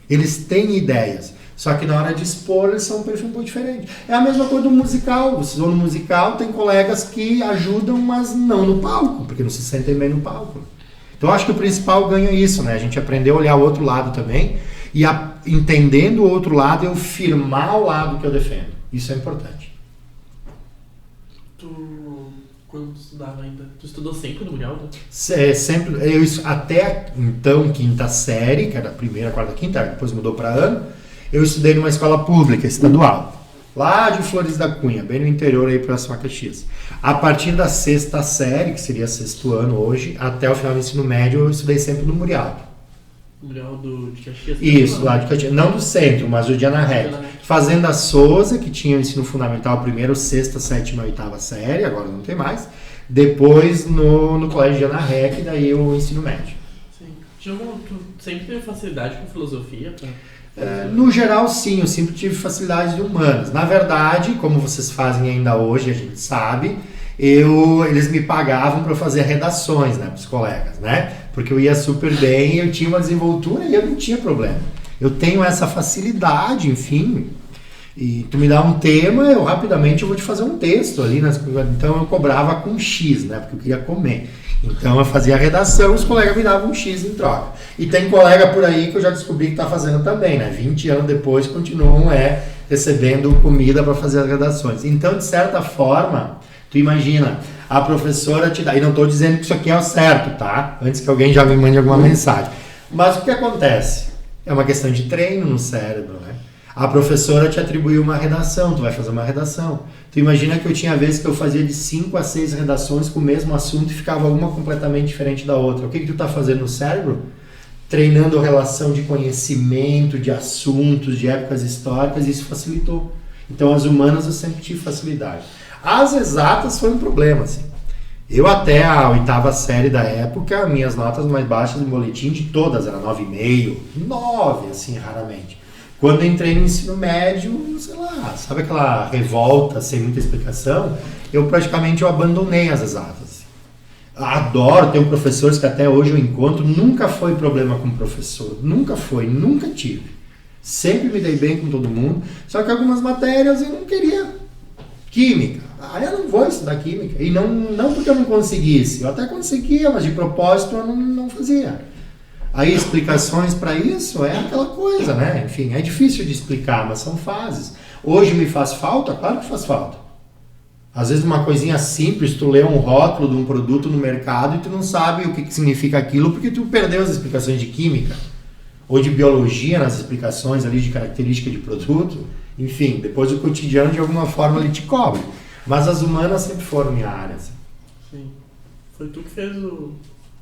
Eles têm ideias, só que na hora de expor eles são um perfil um pouco diferente. É a mesma coisa do musical. Vocês vão no musical, tem colegas que ajudam, mas não no palco, porque não se sentem bem no palco. Então eu acho que o principal ganho é isso, né? A gente aprender a olhar o outro lado também e entendendo o outro lado, eu firmar o lado que eu defendo. Isso é importante. Quando tu estudava ainda, tu estudou sempre no Murialdo? Sempre, até então, quinta série, que era a primeira, quarta, quinta, depois mudou para ano, eu estudei numa escola pública, estadual, lá de Flores da Cunha, bem no interior aí, próximo a Caxias. A partir da 6ª série, que seria 6º ano hoje, até o final do ensino médio, eu estudei sempre no Murialdo. Murialdo de Caxias? Isso, lá de Caxias. Não do centro, mas do de Anarrec. Fazenda Souza, que tinha o ensino fundamental primeiro, 6ª, 7ª e 8ª série, agora não tem mais. Depois no colégio de Anarrec, daí o ensino médio. Sim. Tu sempre teve facilidade com filosofia? No geral, sim, eu sempre tive facilidades de humanas. Na verdade, como vocês fazem ainda hoje, a gente sabe, eles me pagavam para fazer redações, né, para os colegas, né? Porque eu ia super bem, eu tinha uma desenvoltura e eu não tinha problema. Eu tenho essa facilidade, enfim, e tu me dá um tema, eu rapidamente vou te fazer um texto ali, então eu cobrava com X, né, porque eu queria comer. Então eu fazia a redação, os colegas me davam um X em troca. E tem colega por aí que eu já descobri que está fazendo também, né? 20 anos depois continuam recebendo comida para fazer as redações. Então, de certa forma, tu imagina, a professora te dá, e não estou dizendo que isso aqui é o certo, tá? Antes que alguém já me mande alguma mensagem. Mas o que acontece? É uma questão de treino no cérebro, né? A professora te atribuiu uma redação, tu vai fazer uma redação. Tu imagina que eu tinha vezes que eu fazia de 5 a 6 redações com o mesmo assunto e ficava uma completamente diferente da outra. O que tu tá fazendo no cérebro? Treinando relação de conhecimento, de assuntos, de épocas históricas, e isso facilitou. Então, as humanas eu sempre tive facilidade. As exatas foi um problema, assim. Eu até a 8ª série da época, minhas notas mais baixas no boletim de todas eram 9,5, 9, assim, raramente. Quando entrei no ensino médio, sei lá, sabe aquela revolta sem muita explicação? Eu abandonei as exatas. Adoro, tenho professores que até hoje eu encontro, nunca foi problema com o professor, nunca tive. Sempre me dei bem com todo mundo, só que algumas matérias eu não queria. Química, eu não vou estudar química, e não porque eu não conseguisse, eu até conseguia, mas de propósito eu não fazia. Aí explicações para isso é aquela coisa, né? Enfim, é difícil de explicar, mas são fases. Hoje me faz falta? Claro que faz falta. Às vezes uma coisinha simples, tu lê um rótulo de um produto no mercado e tu não sabe o que significa aquilo porque tu perdeu as explicações de química ou de biologia nas explicações ali de característica de produto. Enfim, depois o cotidiano de alguma forma ele te cobre. Mas as humanas sempre foram minha área. Assim. Sim. Foi tu que fez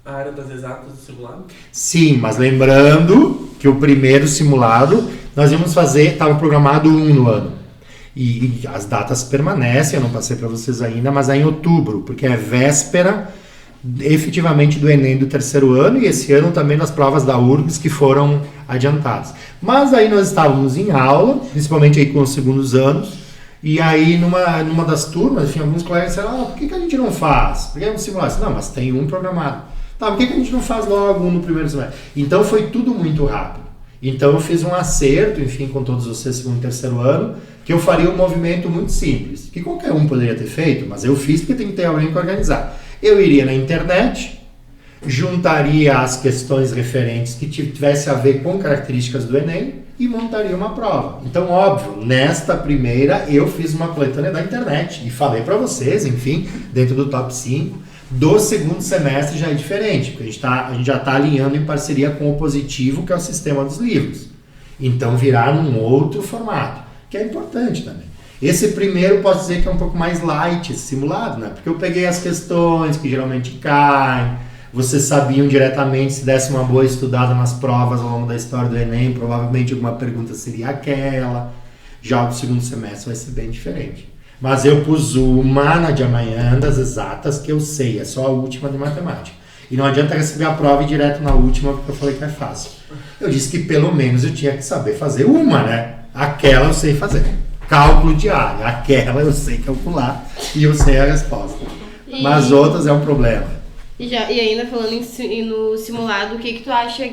a área das exatas do simulado? Sim, mas lembrando que o primeiro simulado nós íamos fazer, estava programado 1 no ano. E as datas permanecem, eu não passei para vocês ainda, mas é em outubro, porque é véspera efetivamente do Enem do 3º ano e esse ano também das provas da URGS que foram adiantadas. Mas aí nós estávamos em aula, principalmente aí com os segundos anos, e aí numa das turmas, enfim, alguns colegas disseram, por que a gente não faz? Porque é um simulado. Não, mas tem um programado. Tá, por que a gente não faz logo um no primeiro semestre? Então foi tudo muito rápido. Então eu fiz um acerto, enfim, com todos vocês, segundo e 3º ano, que eu faria um movimento muito simples, que qualquer um poderia ter feito, mas eu fiz porque tem que ter alguém para organizar. Eu iria na internet, juntaria as questões referentes que tivesse a ver com características do Enem e montaria uma prova. Então, óbvio, nesta primeira eu fiz uma coletânea da internet e falei para vocês, enfim, dentro do top 5, do segundo semestre já é diferente, porque a gente já está alinhando em parceria com o Positivo, que é o sistema dos livros. Então, virar num outro formato, que é importante também. Esse primeiro posso dizer que é um pouco mais light, esse simulado, né? Porque eu peguei as questões que geralmente caem, vocês sabiam diretamente, se desse uma boa estudada nas provas ao longo da história do Enem, provavelmente alguma pergunta seria aquela. Já o segundo semestre vai ser bem diferente. Mas eu pus uma na de amanhã das exatas que eu sei, é só a última de matemática. E não adianta receber a prova e ir direto na última, porque eu falei que é fácil. Eu disse que pelo menos eu tinha que saber fazer uma, né? Aquela eu sei fazer. Cálculo de área, aquela eu sei calcular e eu sei a resposta. Mas outras é um problema. E ainda falando no simulado, o que tu acha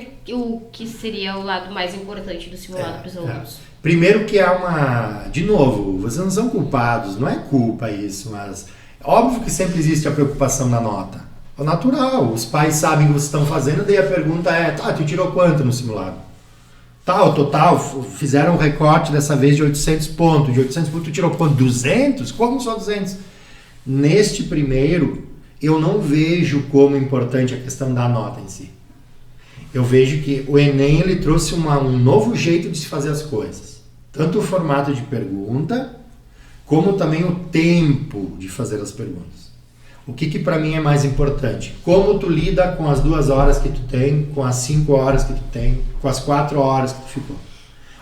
que seria o lado mais importante do simulado para os alunos? Primeiro que há de novo, vocês não são culpados, não é culpa isso, mas óbvio que sempre existe a preocupação na nota. É natural, os pais sabem o que vocês estão fazendo, daí a pergunta é, tu tirou quanto no simulado? O total, fizeram um recorte dessa vez de 800 pontos. De 800 pontos, tu tirou quanto? 200? Como só 200? Neste primeiro, eu não vejo como importante a questão da nota em si. Eu vejo que o Enem ele trouxe um novo jeito de se fazer as coisas. Tanto o formato de pergunta, como também o tempo de fazer as perguntas. O que para mim é mais importante? Como tu lida com as 2 horas que tu tem, com as 5 horas que tu tem, com as 4 horas que tu ficou.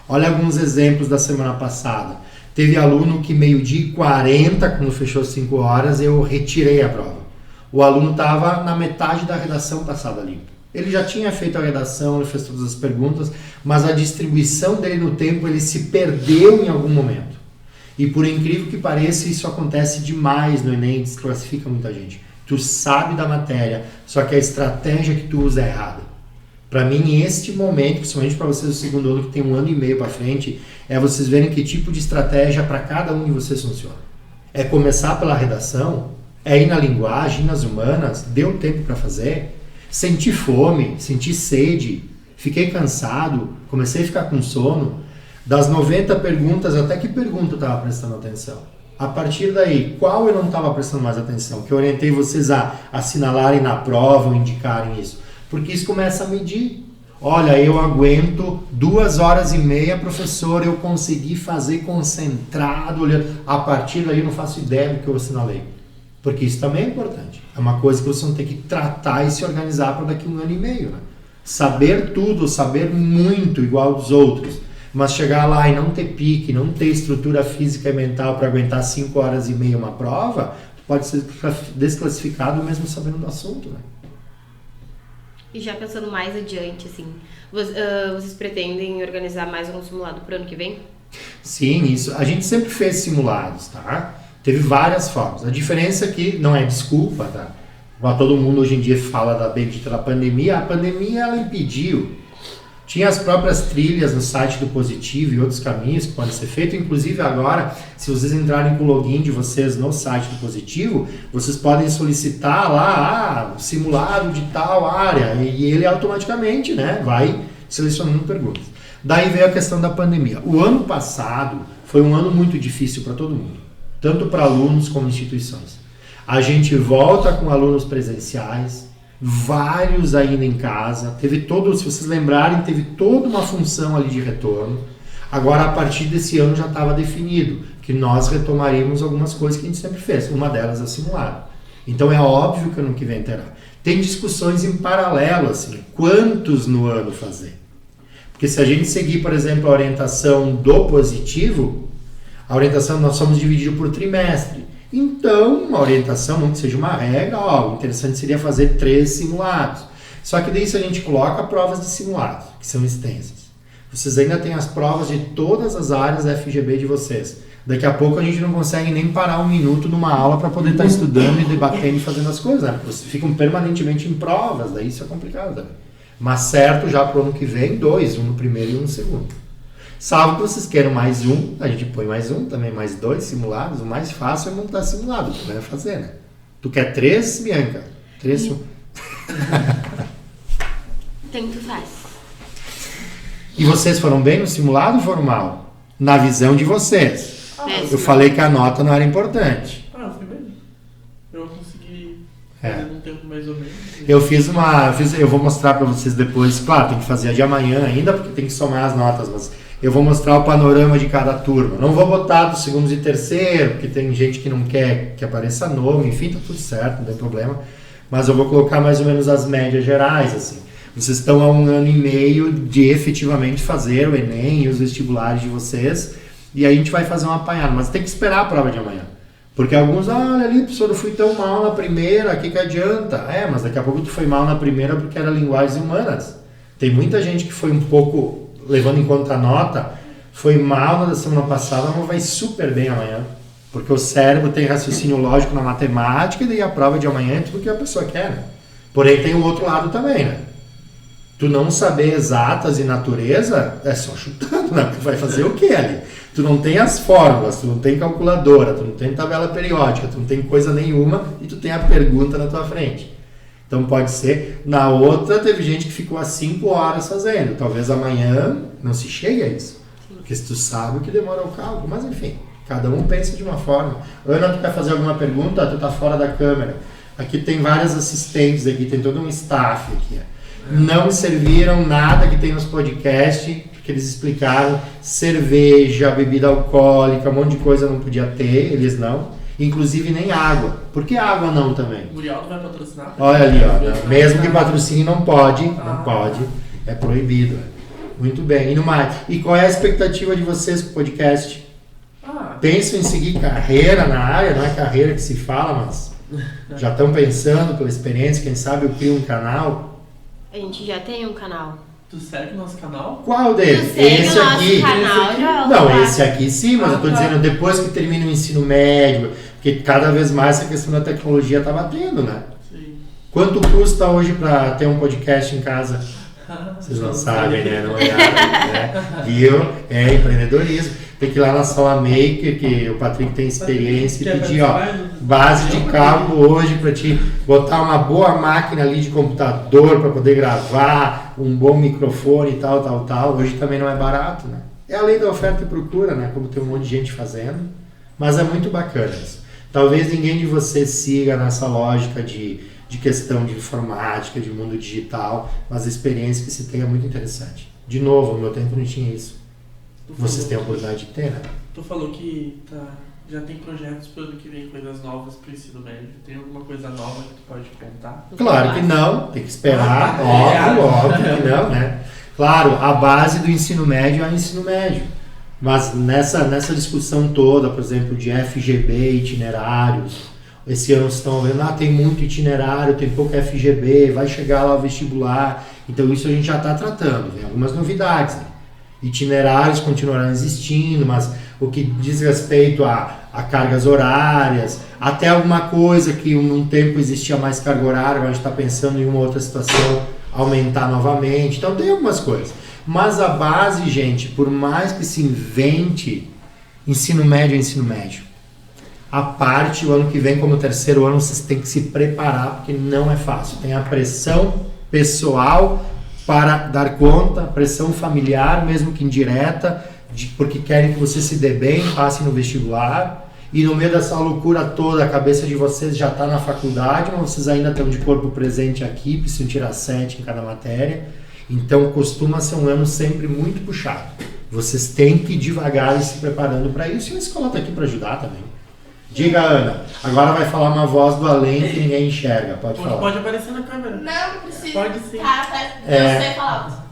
Olha alguns exemplos da semana passada. Teve aluno que 12:40, quando fechou 5 horas, eu retirei a prova. O aluno estava na metade da redação passada limpo. Ele já tinha feito a redação, ele fez todas as perguntas, mas a distribuição dele no tempo, ele se perdeu em algum momento. E por incrível que pareça, isso acontece demais no Enem, desclassifica muita gente. Tu sabe da matéria, só que a estratégia que tu usa é errada. Para mim, este momento, principalmente para vocês do segundo ano, que tem 1 ano e meio para frente, é vocês verem que tipo de estratégia para cada um de vocês funciona. É começar pela redação, é ir na linguagem, nas humanas, deu tempo para fazer, senti fome, senti sede, fiquei cansado, comecei a ficar com sono. Das 90 perguntas, até que pergunta eu estava prestando atenção? A partir daí, qual eu não estava prestando mais atenção? Que eu orientei vocês a assinalarem na prova ou indicarem isso. Porque isso começa a medir. Olha, eu aguento 2h30, professor, eu consegui fazer concentrado, olhando. A partir daí eu não faço ideia do que eu assinalei. Porque isso também é importante. É uma coisa que vocês vão ter que tratar e se organizar para daqui a 1 ano e meio. Né? Saber tudo, saber muito igual aos outros, mas chegar lá e não ter pique, não ter estrutura física e mental para aguentar 5h30 uma prova, pode ser desclassificado mesmo sabendo do assunto. Né? E já pensando mais adiante, assim, vocês pretendem organizar mais um simulado para o ano que vem? Sim, isso. A gente sempre fez simulados, tá? Teve várias formas. A diferença é que não é desculpa, tá? Todo mundo hoje em dia fala da bendita da pandemia. A pandemia, ela impediu. Tinha as próprias trilhas no site do Positivo e outros caminhos que podem ser feitos. Inclusive agora, se vocês entrarem com o login de vocês no site do Positivo, vocês podem solicitar lá o simulado de tal área e ele automaticamente, né, vai selecionando perguntas. Daí veio a questão da pandemia. O ano passado foi um ano muito difícil para todo mundo, tanto para alunos como instituições. A gente volta com alunos presenciais, vários ainda em casa, teve todo, se vocês lembrarem, teve toda uma função ali de retorno. Agora, a partir desse ano já estava definido que nós retomaríamos algumas coisas que a gente sempre fez, uma delas é o simulado. Então é óbvio que ano que vem terá. Tem discussões em paralelo, assim, quantos no ano fazer? Porque se a gente seguir, por exemplo, a orientação do Positivo, a orientação nós somos divididos por trimestre. Então, uma orientação, não que seja uma regra, o interessante seria fazer 3 simulados. Só que daí se a gente coloca provas de simulados, que são extensas. Vocês ainda têm as provas de todas as áreas da FGB de vocês. Daqui a pouco a gente não consegue nem parar 1 minuto numa aula para poder estar estudando e debatendo e fazendo as coisas. Né? Porque vocês ficam permanentemente em provas, daí isso é complicado. Né? Mas certo, já para o ano que vem, 2, um no primeiro e um no segundo. Salvo que vocês queiram mais um, a gente põe mais um, também mais 2 simulados. O mais fácil é montar simulado, o problema é fazer, né? Tu quer 3, Bianca? 3 Tanto faz. E vocês foram bem no simulado ou foram mal? Na visão de vocês. Eu falei que a nota não era importante. Eu fui bem. Eu consegui fazer num tempo mais ou menos. Eu vou mostrar para vocês depois. Claro, tem que fazer a de amanhã ainda, porque tem que somar as notas, mas eu vou mostrar o panorama de cada turma. Não vou botar dos segundos e terceiro, porque tem gente que não quer que apareça nome, enfim, tá tudo certo, não tem problema. Mas eu vou colocar mais ou menos as médias gerais, assim. Vocês estão há 1 ano e meio de efetivamente fazer o Enem e os vestibulares de vocês, e aí a gente vai fazer um apanhado, mas tem que esperar a prova de amanhã. Porque alguns, olha ali, professor, eu fui tão mal na primeira, que adianta? Mas daqui a pouco tu foi mal na primeira porque era linguagens humanas. Tem muita gente que foi um pouco, levando em conta a nota, foi mal na semana passada, mas vai super bem amanhã. Porque o cérebro tem raciocínio lógico na matemática, e daí a prova de amanhã é tudo que a pessoa quer, né? Porém tem o outro lado também, né? Tu não saber exatas e natureza, é só chutando, né? Tu vai fazer o que ali? Tu não tem as fórmulas, tu não tem calculadora, tu não tem tabela periódica, tu não tem coisa nenhuma e tu tem a pergunta na tua frente. Então pode ser, na outra teve gente que ficou às 5 horas fazendo, talvez amanhã não se chegue a isso. Porque se tu sabe o que demora o cálculo, mas enfim, cada um pensa de uma forma. Ana, tu quer fazer alguma pergunta? Tu tá fora da câmera. Aqui tem várias assistentes, aqui tem todo um staff aqui. Não serviram nada que tem nos podcasts, porque eles explicaram cerveja, bebida alcoólica, um monte de coisa não podia ter, eles não. Inclusive nem água. Por que água não também? O Murialdo vai patrocinar? Olha ali, ó. Mesmo que patrocine, não pode. Não pode. É proibido. Muito bem. E no mais, e qual é a expectativa de vocês com o podcast? Pensam em seguir carreira na área? Não é carreira que se fala, mas já estão pensando pela experiência, quem sabe eu crio um canal? A gente já tem um canal. Tu segue o nosso canal? Qual deles? Esse aqui. Não, esse aqui sim, mas eu estou dizendo depois que termina o ensino médio, porque cada vez mais essa questão da tecnologia está batendo, né? Sim. Quanto custa hoje para ter um podcast em casa? Vocês não sabem, né? Não é nada, né? Viu? É empreendedorismo. Tem que ir lá na sala Maker, que o Patrick tem experiência, e pedir, ó, base de cálculo hoje para te botar uma boa máquina ali de computador para poder gravar, um bom microfone e tal. Hoje também não é barato, né? É a lei da oferta e procura, né? Como tem um monte de gente fazendo. Mas é muito bacana isso. Talvez ninguém de vocês siga nessa lógica de questão de informática, de mundo digital, mas a experiência que se tem é muito interessante. De novo, no meu tempo não tinha isso. Vocês têm a oportunidade de ter, né? Tu falou que já tem projetos para o ano que vem, coisas novas para o ensino médio. Tem alguma coisa nova que tu pode contar? Claro que não, tem que esperar, óbvio que não, né? Claro, a base do ensino médio é o ensino médio. Mas nessa discussão toda, por exemplo, de FGB, itinerários, esse ano vocês estão vendo, tem muito itinerário, tem pouco FGB, vai chegar lá o vestibular. Então isso a gente já está tratando, tem algumas novidades, né? Itinerários continuarão existindo, mas o que diz respeito a cargas horárias, até alguma coisa que num tempo existia mais carga horária, a gente está pensando em uma outra situação aumentar novamente. Então tem algumas coisas. Mas a base, gente, por mais que se invente, ensino médio é ensino médio. A parte, o ano que vem, como terceiro ano, vocês têm que se preparar, porque não é fácil. Tem a pressão pessoal para dar conta, pressão familiar, mesmo que indireta, porque querem que você se dê bem, passe no vestibular. E no meio dessa loucura toda, a cabeça de vocês já está na faculdade, mas vocês ainda estão de corpo presente aqui, precisam tirar 7 em cada matéria. Então costuma ser um ano sempre muito puxado. Vocês têm que ir devagar e se preparando para isso, e a escola está aqui para ajudar também. Diga, Ana, agora vai falar uma voz do além que ninguém enxerga, pode falar. Pode aparecer na câmera. Não precisa. Pode sim. Eu sei falar.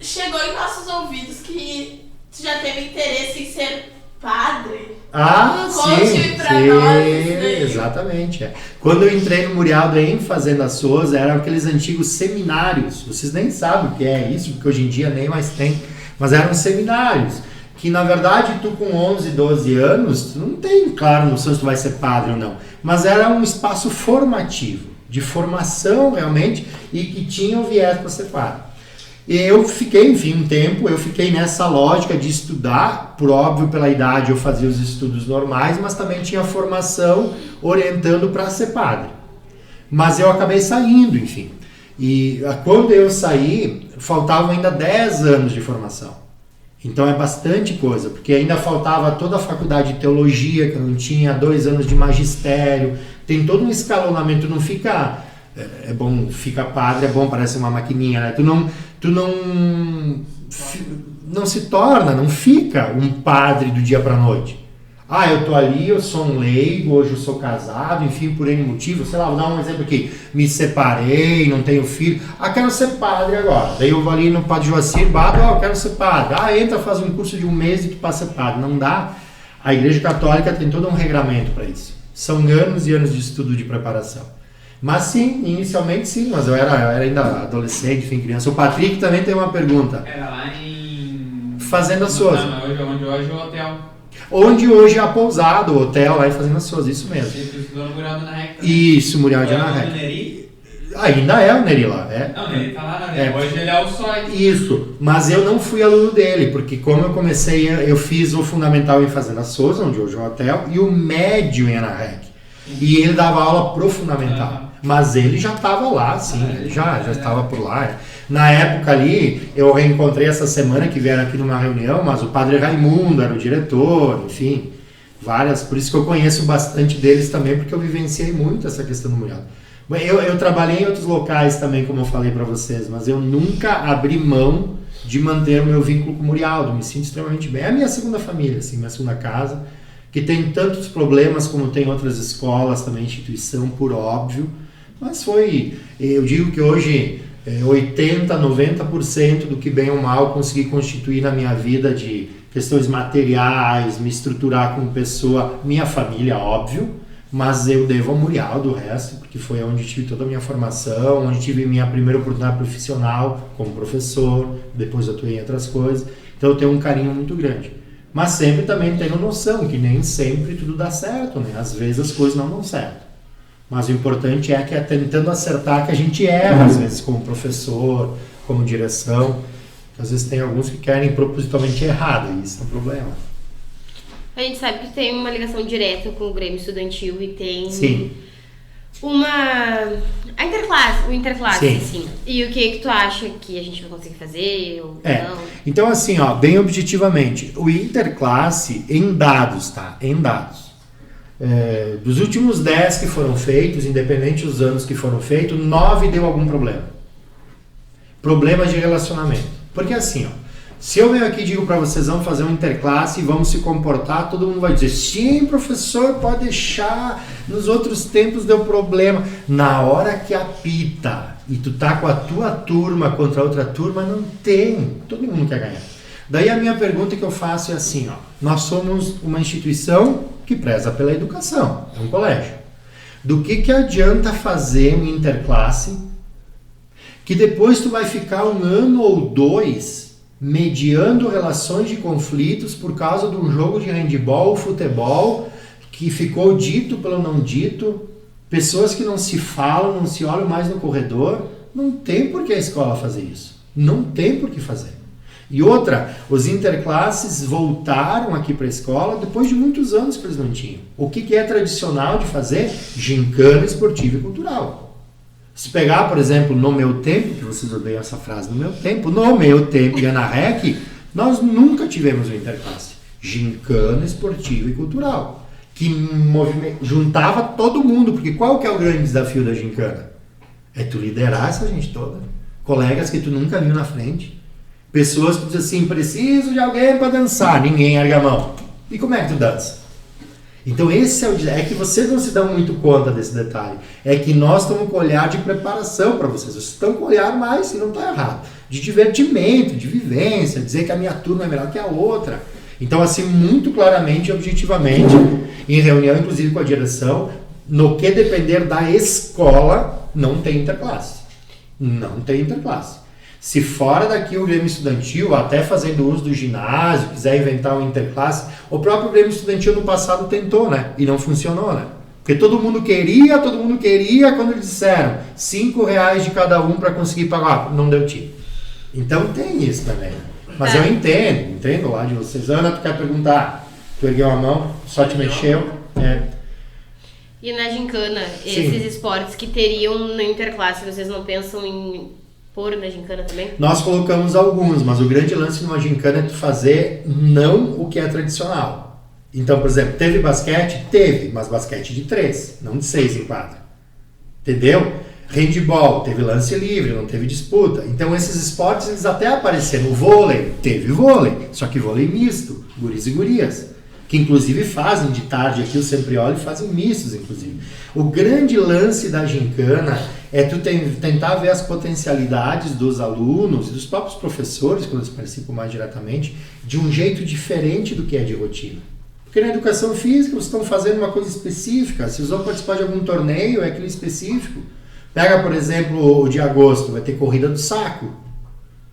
Chegou em nossos ouvidos que tu já teve interesse em ser padre. Sim, pra nós isso daí. Exatamente. Quando eu entrei no Murial do EM Fazenda Souza, eram aqueles antigos seminários. Vocês nem sabem o que é isso, porque hoje em dia nem mais tem. Mas eram seminários. Que na verdade tu com 11, 12 anos, tu não tem, claro, noção se tu vai ser padre ou não. Mas era um espaço formativo, de formação realmente, e que tinha o viés para ser padre. E eu fiquei, enfim, um tempo, eu fiquei nessa lógica de estudar, por óbvio, pela idade eu fazia os estudos normais, mas também tinha formação orientando para ser padre. Mas eu acabei saindo, enfim. E quando eu saí, faltavam ainda 10 anos de formação. Então é bastante coisa, porque ainda faltava toda a faculdade de teologia, que eu não tinha, 2 anos de magistério, tem todo um escalonamento, não fica... É bom, fica padre, é bom, parece uma maquininha, né? Tu não se torna, não fica um padre do dia pra noite. Eu tô ali, eu sou um leigo, hoje eu sou casado, enfim, por N motivo, sei lá, vou dar um exemplo aqui, me separei, não tenho filho, quero ser padre agora. Daí eu vou ali no Padre Joacir, quero ser padre. Entra, faz um curso de 1 mês e tu passa padre. Não dá. A Igreja Católica tem todo um regramento para isso. São anos e anos de estudo de preparação. Mas sim, inicialmente sim, mas eu era ainda adolescente, enfim, criança. O Patrick também tem uma pergunta. Era lá em... Fazenda Souza. Onde hoje é o hotel. Onde hoje é a pousada, o hotel lá em Fazenda Souza, isso mesmo. Você estudou no Murial de Ana Rec. Isso, Murial de Ana Rec. Ainda é o Neri lá, é? Não, ele tá lá na Neri, hoje ele é o SOI. Isso, mas eu não fui aluno dele, porque como eu comecei, eu fiz o fundamental em Fazenda Souza, onde hoje é o hotel, e o médio em Ana Rec. E ele dava aula pro fundamental. Mas ele já estava lá, sim, ele já estava por lá. Na época ali, eu reencontrei essa semana que vieram aqui numa reunião, mas o padre Raimundo era o diretor, enfim, várias. Por isso que eu conheço bastante deles também, porque eu vivenciei muito essa questão do Murial. Eu trabalhei em outros locais também, como eu falei para vocês, mas eu nunca abri mão de manter o meu vínculo com o Murialdo. Me sinto extremamente bem. É a minha segunda família, assim, minha segunda casa, que tem tantos problemas como tem outras escolas também, instituição, por óbvio. Mas eu digo que hoje 80%, 90% do que bem ou mal consegui constituir na minha vida de questões materiais, me estruturar como pessoa, minha família, óbvio, mas eu devo ao Murial do resto, porque foi onde tive toda a minha formação, onde tive minha primeira oportunidade profissional como professor, depois atuei em outras coisas, então eu tenho um carinho muito grande. Mas sempre também tenho noção que nem sempre tudo dá certo, né? Às vezes as coisas não dão certo. Mas o importante é que é tentando acertar que a gente erra, às vezes, como professor, como direção. Às vezes tem alguns que querem propositalmente errado, e isso é um problema. A gente sabe que tem uma ligação direta com o Grêmio Estudantil e tem Sim. a interclasse, Sim. sim. E o que tu acha que a gente vai conseguir fazer ou não? Então assim, ó, bem objetivamente, o interclasse em dados, tá? Em dados. Dos últimos 10 que foram feitos, independente dos anos que foram feitos, 9 deu algum problema. Problema de relacionamento. Porque assim, ó, se eu venho aqui e digo para vocês, vamos fazer um interclasse e vamos se comportar, todo mundo vai dizer, sim, professor, pode deixar, nos outros tempos deu problema. Na hora que apita e tu tá com a tua turma contra a outra turma, não tem, todo mundo quer ganhar. Daí a minha pergunta que eu faço é assim, ó, nós somos uma instituição que preza pela educação, é um colégio. Do que adianta fazer um interclasse que depois tu vai ficar 1 ano ou 2 mediando relações de conflitos por causa de um jogo de handebol ou futebol que ficou dito pelo não dito, pessoas que não se falam, não se olham mais no corredor. Não tem por que a escola fazer isso. Não tem por que fazer. E outra, os interclasses voltaram aqui para a escola depois de muitos anos que eles não tinham. O que é tradicional de fazer? Gincana esportiva e cultural. Se pegar, por exemplo, no meu tempo, que vocês odeiam essa frase, no meu tempo e na REC, nós nunca tivemos um interclasse. Gincana esportiva e cultural. Que juntava todo mundo, porque qual que é o grande desafio da gincana? É tu liderar essa gente toda. Colegas que tu nunca viu na frente. Pessoas que dizem assim, preciso de alguém para dançar. Ninguém erga a mão. E como é que tu dança? Então esse é que vocês não se dão muito conta desse detalhe. É que nós estamos com olhar de preparação para vocês. Vocês estão com olhar mais, se não está errado, de divertimento, de vivência, dizer que a minha turma é melhor que a outra. Então assim, muito claramente e objetivamente, em reunião inclusive com a direção, no que depender da escola, não tem interclasse. Não tem interclasse. Se fora daqui o Grêmio Estudantil, até fazendo uso do ginásio, quiser inventar um interclasse, o próprio Grêmio Estudantil no passado tentou, né? E não funcionou, né? Porque todo mundo queria, quando eles disseram R$5 de cada um para conseguir pagar, não deu tipo. Então tem isso também. Mas eu entendo lá de vocês. Ana, tu quer perguntar? Tu ergueu a mão, só te mexeu. E na gincana, esses esportes que teriam no interclasse, vocês não pensam em pôr na gincana também? Nós colocamos alguns, mas o grande lance numa gincana é tu fazer não o que é tradicional. Então, por exemplo, teve basquete? Teve, mas basquete de 3, não de 6 em quadra. Entendeu? Handball, teve lance livre, não teve disputa. Então esses esportes eles até apareceram. O vôlei, teve vôlei, só que vôlei misto, guris e gurias, que inclusive fazem de tarde aqui o Semprioli, fazem mistos inclusive. O grande lance da gincana é tu tentar ver as potencialidades dos alunos e dos próprios professores, quando eles participam mais diretamente, de um jeito diferente do que é de rotina. Porque na educação física vocês estão fazendo uma coisa específica, se vocês vão participar de algum torneio, é aquele específico. Pega, por exemplo, o de agosto, vai ter corrida do saco.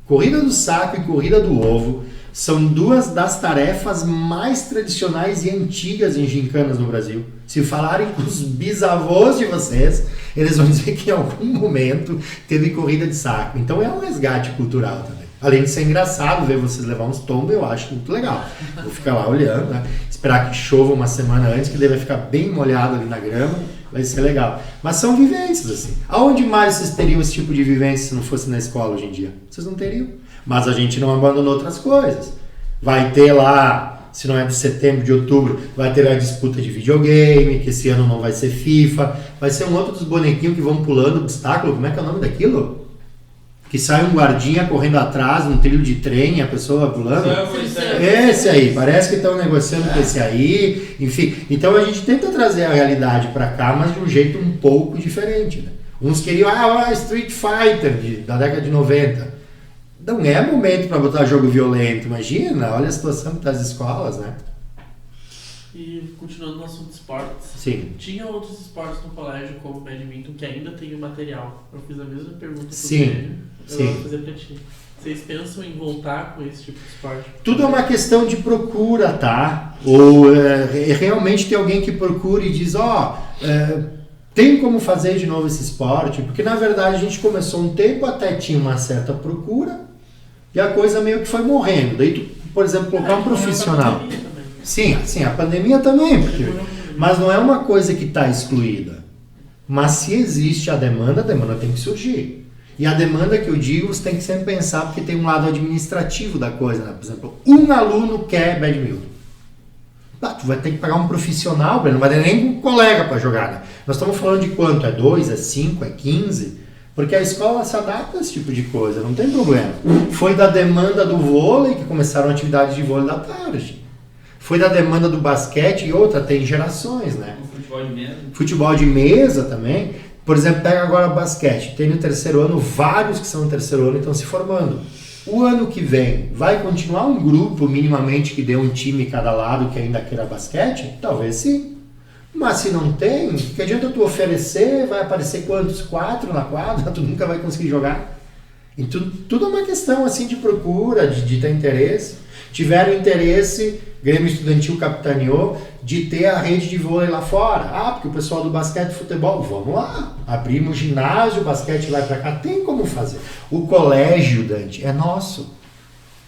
Corrida do saco e corrida do ovo são duas das tarefas mais tradicionais e antigas em gincanas no Brasil. Se falarem com os bisavôs de vocês, eles vão dizer que em algum momento teve corrida de saco. Então é um resgate cultural também. Além de ser engraçado ver vocês levar uns tombos, eu acho muito legal. Vou ficar lá olhando, né? Esperar que chova uma semana antes, que ele vai ficar bem molhado ali na grama. Vai ser legal. Mas são vivências, assim. Aonde mais vocês teriam esse tipo de vivência se não fosse na escola hoje em dia? Vocês não teriam. Mas a gente não abandonou outras coisas. Vai ter lá, se não é de setembro, de outubro, vai ter a disputa de videogame, que esse ano não vai ser FIFA. Vai ser um outro dos bonequinhos que vão pulando obstáculo. Como é que é o nome daquilo? Que sai um guardinha correndo atrás, num trilho de trem, e a pessoa vai pulando. Esse aí, parece que estão negociando com esse aí, enfim. Então a gente tenta trazer a realidade para cá, mas de um jeito um pouco diferente, né? Uns queriam, Street Fighter, da década de 90. Não é momento para botar jogo violento, imagina, olha a situação das escolas, né? E continuando no assunto de esportes, Sim. Tinha outros esportes no colégio, como o badminton, que ainda tem o material. Eu fiz a mesma pergunta pro Sim. Grêmio, eu Sim. vou fazer pra ti. Vocês pensam em voltar com esse tipo de esporte? Tudo é uma questão de procura, tá? Ou realmente tem alguém que procura e diz, tem como fazer de novo esse esporte? Porque na verdade a gente começou um tempo, até tinha uma certa procura, e a coisa meio que foi morrendo. Daí tu, por exemplo, colocar um profissional. Sim, a pandemia também, mas não é uma coisa que está excluída. Mas se existe a demanda tem que surgir. E a demanda que eu digo, você tem que sempre pensar, porque tem um lado administrativo da coisa, né? Por exemplo, um aluno quer badminton. Tu vai ter que pagar um profissional, não vai ter nem um colega para jogar, né? Nós estamos falando de quanto? É 2, é 5, é 15? Porque a escola se adapta a esse tipo de coisa, não tem problema. Foi da demanda do vôlei que começaram atividades de vôlei da tarde. Foi da demanda do basquete e outra, tem gerações, né? O futebol de mesa. Futebol de mesa também. Por exemplo, pega agora basquete. Tem no terceiro ano, vários que são no terceiro ano estão se formando. O ano que vem, vai continuar um grupo minimamente que dê um time cada lado que ainda queira basquete? Talvez sim. Mas se não tem, que adianta tu oferecer, vai aparecer quantos? 4 na quadra, tu nunca vai conseguir jogar. E tudo é uma questão assim de procura, de ter interesse. Tiveram interesse, Grêmio Estudantil capitaneou, de ter a rede de vôlei lá fora. Ah, porque o pessoal do basquete e futebol, vamos lá, abrimos ginásio, o basquete vai pra cá, tem como fazer. O colégio, Dante, é nosso,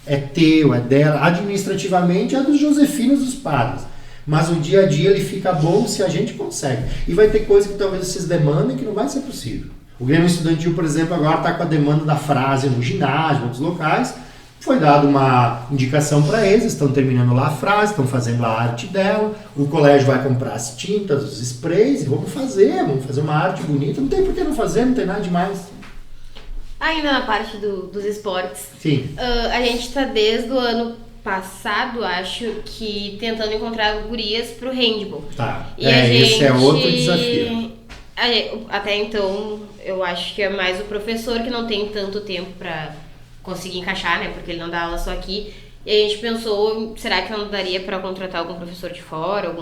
é teu, é dela, administrativamente é dos josefinos dos padres. Mas o dia a dia ele fica bom se a gente consegue. E vai ter coisa que talvez vocês demandem que não vai ser possível. O Grêmio Estudantil, por exemplo, agora está com a demanda da frase no ginásio, em outros locais. Foi dada uma indicação para eles, estão terminando lá a frase, estão fazendo a arte dela. O colégio vai comprar as tintas, os sprays e vamos fazer uma arte bonita. Não tem por que não fazer, não tem nada demais. Ainda na parte dos esportes, Sim. A gente está desde o ano passado, acho, que tentando encontrar gurias pro handball. Tá. E Esse é outro desafio. Até então, eu acho que é mais o professor que não tem tanto tempo para conseguir encaixar, né? Porque ele não dá aula só aqui. E a gente pensou, será que não daria para contratar algum professor de fora?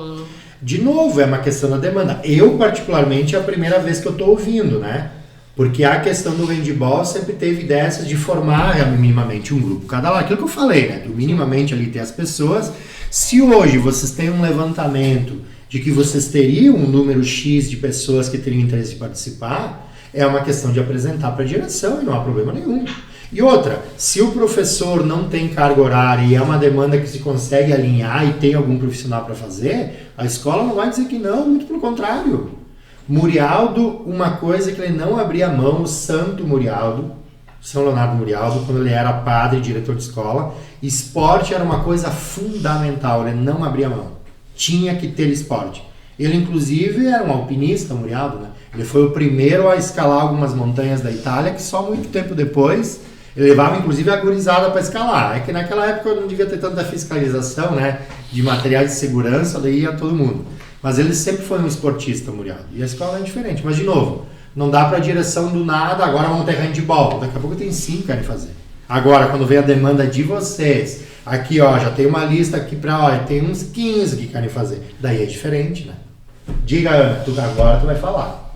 De novo, é uma questão da demanda. Eu, particularmente, é a primeira vez que eu estou ouvindo, né? Porque a questão do handball sempre teve dessas de formar minimamente um grupo. Cada lá, aquilo que eu falei, né? Do minimamente ali ter as pessoas. Se hoje vocês têm um levantamento de que vocês teriam um número X de pessoas que teriam interesse em participar, é uma questão de apresentar para a direção e não há problema nenhum. E outra, se o professor não tem carga horária e é uma demanda que se consegue alinhar e tem algum profissional para fazer, a escola não vai dizer que não, muito pelo contrário. Murialdo, uma coisa que ele não abria mão, o santo Murialdo, São Leonardo Murialdo, quando ele era padre e diretor de escola, esporte era uma coisa fundamental, ele não abria mão. Tinha que ter esporte. Ele, inclusive, era um alpinista, Murialdo, né? Ele foi o primeiro a escalar algumas montanhas da Itália, que só muito tempo depois ele levava, inclusive, a gurizada para escalar. É que naquela época não devia ter tanta fiscalização, né? De materiais de segurança, daí ia todo mundo. Mas ele sempre foi um esportista, Murialdo. E a escola é diferente. Mas, de novo, não dá para a direção do nada, agora vamos ter handball. Daqui a pouco tem 5 que querem fazer. Agora, quando vem a demanda de vocês, aqui, ó, já tem uma lista aqui para, tem uns 15 que querem fazer. Daí é diferente, né? Diga, Ana, agora tu vai falar.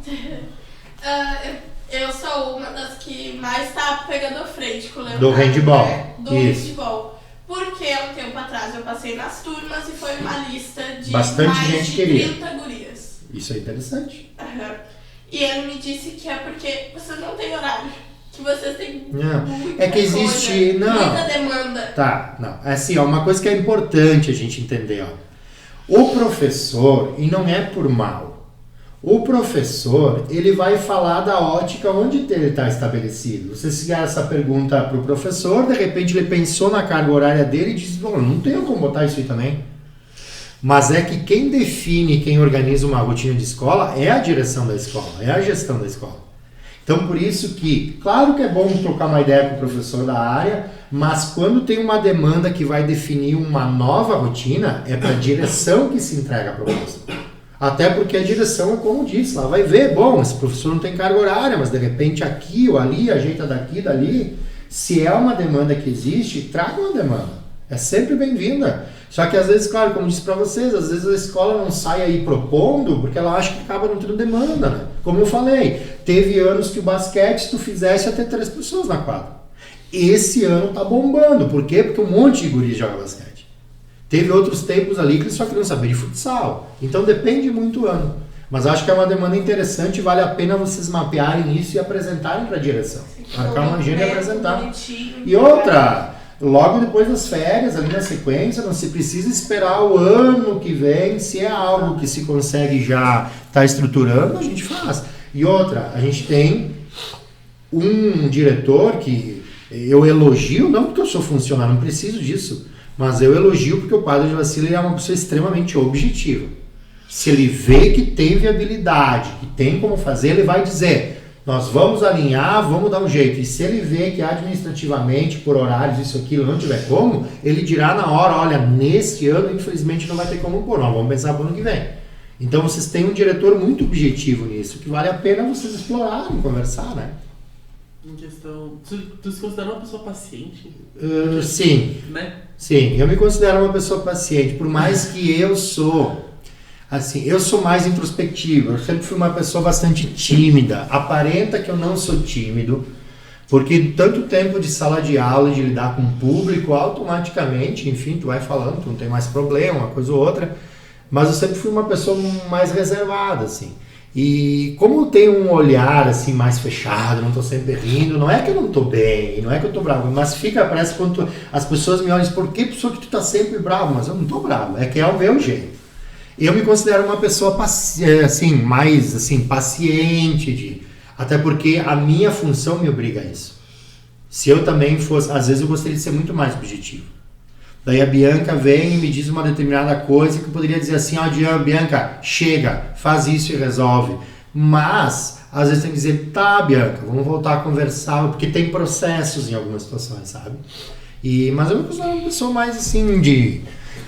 Eu sou uma das que mais tá pegando a frente com o Leonardo. Do handball. Né? Do Isso. handball. Porque há um tempo atrás eu passei nas turmas e foi uma lista de Bastante mais gente de queria. 30 gurias. Isso é interessante. Uhum. E ele me disse que é porque vocês não têm horário. Que vocês têm Não. muita É que existe... coisa, Não. muita demanda. Tá, não. É assim, ó, uma coisa que é importante a gente entender, ó. O professor, e não é por mal, o professor, ele vai falar da ótica onde ele está estabelecido. Você fizer essa pergunta para o professor, de repente ele pensou na carga horária dele e disse, bom, não tenho como botar isso aí também. Mas é que quem define, quem organiza uma rotina de escola é a direção da escola, é a gestão da escola. Então, por isso que, claro que é bom trocar uma ideia com o professor da área, mas quando tem uma demanda que vai definir uma nova rotina, é para a direção que se entrega a proposta. Até porque a direção, é como disse, ela vai ver, bom, esse professor não tem carga horária, mas de repente aqui ou ali, ajeita daqui, dali. Se é uma demanda que existe, traga uma demanda. É sempre bem-vinda. Só que às vezes, claro, como disse para vocês, às vezes a escola não sai aí propondo porque ela acha que acaba não tendo demanda, né? Como eu falei, teve anos que o basquete, se tu fizesse, ia ter 3 pessoas na quadra. Esse ano tá bombando. Por quê? Porque um monte de guri joga basquete. Teve outros tempos ali que eles só queriam saber de futsal. Então depende muito do ano. Mas acho que é uma demanda interessante e vale a pena vocês mapearem isso e apresentarem para a direção. Marcar uma agenda e apresentar. E outra, logo depois das férias, ali na sequência, não se precisa esperar o ano que vem. Se é algo que se consegue já estar estruturando, a gente faz. E outra, a gente tem um diretor que eu elogio, não porque eu sou funcionário, não preciso disso, mas eu elogio porque o padre Jovacila é uma pessoa extremamente objetiva. Se ele vê que tem viabilidade, que tem como fazer, ele vai dizer, nós vamos alinhar, vamos dar um jeito. E se ele vê que administrativamente, por horários, isso, aquilo, não tiver como, ele dirá na hora, olha, neste ano, infelizmente, não vai ter como pôr, nós vamos pensar para o ano que vem. Então, vocês têm um diretor muito objetivo nisso, que vale a pena vocês explorarem, conversar, né? Em questão... Tu se considera uma pessoa paciente? Sim. Né? Sim, eu me considero uma pessoa paciente, por mais que eu sou mais introspectivo, eu sempre fui uma pessoa bastante tímida, aparenta que eu não sou tímido, porque tanto tempo de sala de aula, de lidar com o público, automaticamente, enfim, tu vai falando, tu não tem mais problema, uma coisa ou outra, mas eu sempre fui uma pessoa mais reservada, assim. E como eu tenho um olhar assim mais fechado, não estou sempre rindo, não é que eu não estou bem, não é que eu estou bravo, mas parece quando as pessoas me olham e dizem, por que pessoa que tu está sempre bravo? Mas eu não estou bravo, é que é o meu jeito. Eu me considero uma pessoa mais paciente, até porque a minha função me obriga a isso. Se eu também fosse, às vezes eu gostaria de ser muito mais objetivo. Daí a Bianca vem e me diz uma determinada coisa que eu poderia dizer assim, Bianca, chega, faz isso e resolve. Mas, às vezes tem que dizer, tá, Bianca, vamos voltar a conversar, porque tem processos em algumas situações, sabe? Mas eu me considero uma pessoa mais assim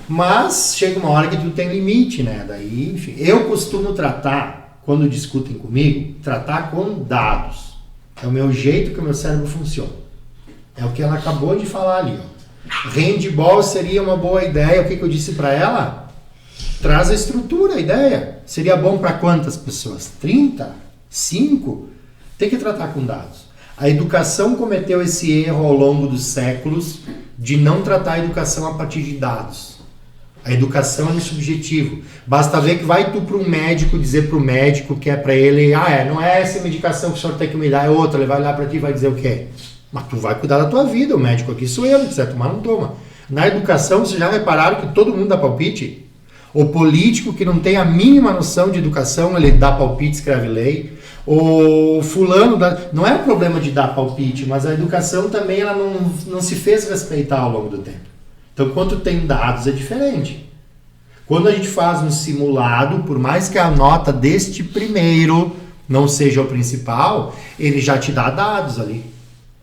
Mas chega uma hora que tu tem limite, né? Daí, enfim, eu costumo tratar, quando discutem comigo, tratar com dados. É o meu jeito que o meu cérebro funciona. É o que ela acabou de falar ali, ó. Handball seria uma boa ideia. O que eu disse para ela? Traz a estrutura, a ideia. Seria bom para quantas pessoas? 30? 5? Tem que tratar com dados. A educação cometeu esse erro ao longo dos séculos de não tratar a educação a partir de dados. A educação é subjetivo. Basta ver que vai tu para um médico dizer para o médico que é para ele, não é essa medicação que o senhor tem que me dar, é outra. Ele vai olhar para ti e vai dizer o quê? Mas tu vai cuidar da tua vida, o médico aqui sou eu, se quiser tomar, não toma. Na educação, vocês já repararam que todo mundo dá palpite? O político que não tem a mínima noção de educação, ele dá palpite, escreve lei. O fulano, não é um problema de dar palpite, mas a educação também ela não se fez respeitar ao longo do tempo. Então, quando tem dados, é diferente. Quando a gente faz um simulado, por mais que a nota deste primeiro não seja o principal, ele já te dá dados ali.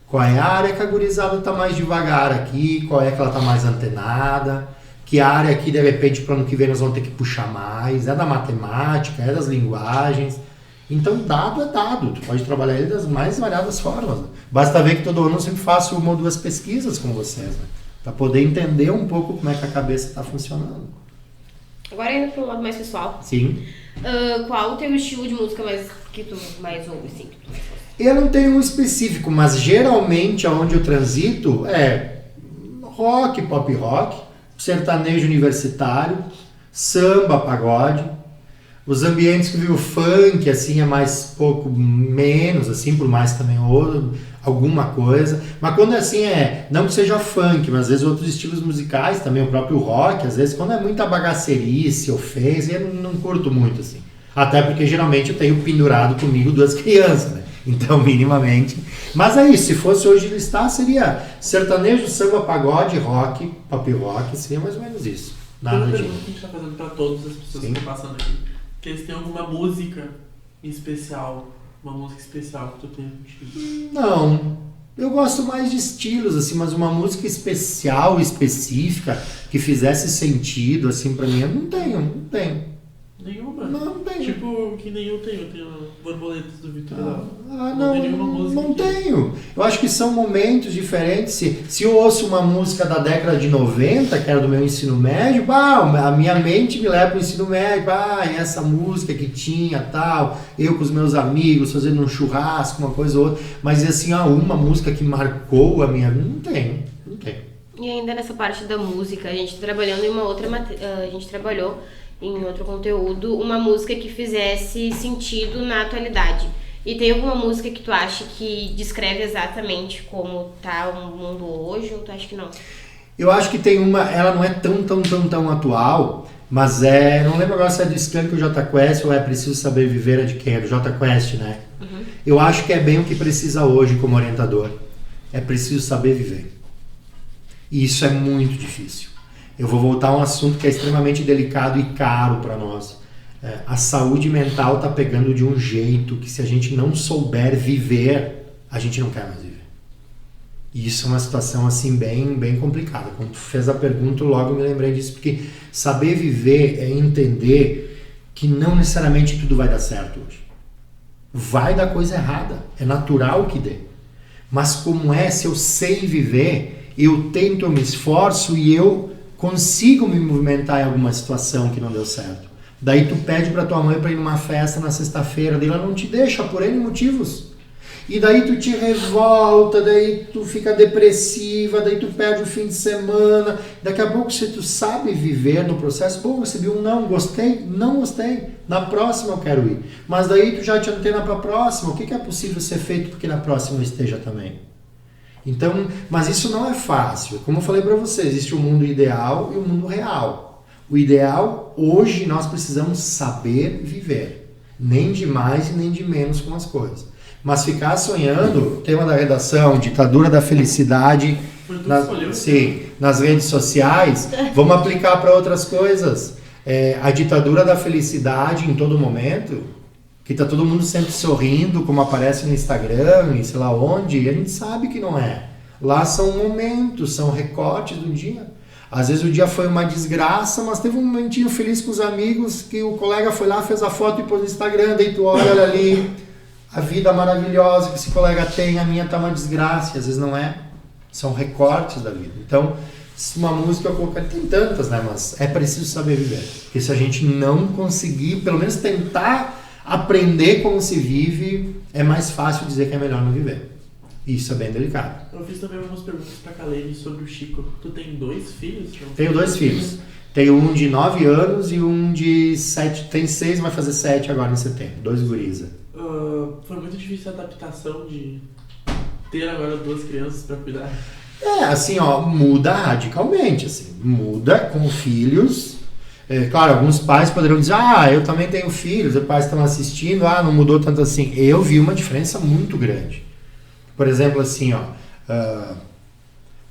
Qual é a área que a gurizada está mais devagar aqui, qual é que ela está mais antenada, que área aqui, de repente, para o ano que vem nós vamos ter que puxar mais, é da matemática, é das linguagens. Então, dado é dado, tu pode trabalhar ele das mais variadas formas. Né? Basta ver que todo ano eu sempre faço 1 ou 2 pesquisas com vocês, né? Para poder entender um pouco como é que a cabeça está funcionando. Agora indo para um lado mais pessoal. Sim. Qual o teu estilo de música que tu mais ouve, assim? Que tu mais gosta? Eu não tenho um específico, mas geralmente aonde eu transito é rock, pop rock, sertanejo universitário, samba, pagode. Os ambientes que vivo funk, assim, é mais pouco menos, assim, por mais também alguma coisa. Mas quando assim não que seja funk, mas às vezes outros estilos musicais também, o próprio rock, às vezes quando é muita bagacerice, ofensa, eu não curto muito, assim. Até porque geralmente eu tenho pendurado comigo 2 crianças, né? Então, minimamente. Mas é isso, se fosse hoje listar, seria sertanejo, samba, pagode, rock, pop rock, seria mais ou menos isso. Nada Uma de... pergunta que a gente está fazendo para todas as pessoas que estão passando aqui. Que eles têm alguma música especial, uma música especial que tu tem contigo? Não, eu gosto mais de estilos, assim, mas uma música especial, específica, que fizesse sentido, assim, pra mim, eu não tenho. Nenhuma? Não tenho. Tipo, que nem eu tenho Borboletas do Vitor Leal. Não tem nenhuma música não que... tenho. Eu acho que são momentos diferentes. Se eu ouço uma música da década de 90, que era do meu ensino médio, a minha mente me leva para o ensino médio, essa música que tinha, tal, eu com os meus amigos fazendo um churrasco, uma coisa ou outra. Mas assim, uma música que marcou a minha vida, não tenho. E ainda nessa parte da música, a gente trabalhando em uma outra a gente trabalhou em outro conteúdo, uma música que fizesse sentido na atualidade. E tem alguma música que tu acha que descreve exatamente como tá o mundo hoje, ou tu acha que não? Eu acho que tem ela não é tão atual, Mas não lembro agora se é do Skank ou Jota Quest ou é Preciso Saber Viver, é de quem? É do Jota Quest, né? Eu acho que é bem o que precisa hoje como orientador. É preciso saber viver. E isso é muito difícil. Eu vou voltar a um assunto que é extremamente delicado e caro para nós. A saúde mental está pegando de um jeito que, se a gente não souber viver, a gente não quer mais viver. E isso é uma situação assim bem complicada. Quando tu fez a pergunta, logo eu me lembrei disso, porque saber viver é entender que não necessariamente tudo vai dar certo hoje. Vai dar coisa errada, é natural que dê. Mas se eu sei viver, eu tento, eu me esforço e eu consigo me movimentar em alguma situação que não deu certo. Daí tu pede pra tua mãe pra ir numa festa na sexta-feira, daí ela não te deixa por N motivos. E daí tu te revolta, daí tu fica depressiva, daí tu perde o fim de semana. Daqui a pouco, se tu sabe viver no processo, pô, recebi um não, gostei, não gostei, na próxima eu quero ir. Mas daí tu já te antena pra próxima, o que é possível ser feito porque na próxima eu esteja também? Então, mas isso não é fácil. Como eu falei pra vocês, existe o mundo ideal e o mundo real. O ideal, hoje, nós precisamos saber viver. Nem de mais e nem de menos com as coisas. Mas ficar sonhando, tema da redação, ditadura da felicidade, nas redes sociais, vamos aplicar para outras coisas. A ditadura da felicidade em todo momento, que está todo mundo sempre sorrindo, como aparece no Instagram e sei lá onde, e a gente sabe que não é. Lá são momentos, são recortes do dia. Às vezes o dia foi uma desgraça, mas teve um momentinho feliz com os amigos, que o colega foi lá, fez a foto e pôs no Instagram, daí tu olha ali, a vida maravilhosa que esse colega tem, a minha tá uma desgraça, e às vezes não é. São recortes da vida. Então, uma música eu colocaria, tem tantas, né, mas é preciso saber viver. Porque se a gente não conseguir, pelo menos tentar aprender como se vive, é mais fácil dizer que é melhor não viver. Isso é bem delicado. Eu fiz também algumas perguntas pra Kaleide sobre o Chico. Tu tem 2 filhos? Tenho 2 filhos. Tenho um de 9 anos e um de 7. Tem 6, vai fazer 7 agora em setembro. 2 guriza. Foi muito difícil a adaptação de ter agora 2 crianças pra cuidar? Assim, muda radicalmente. Assim, muda com filhos. Claro, alguns pais poderão dizer, eu também tenho filhos, os pais estão assistindo, não mudou tanto assim. Eu vi uma diferença muito grande. Por exemplo, assim,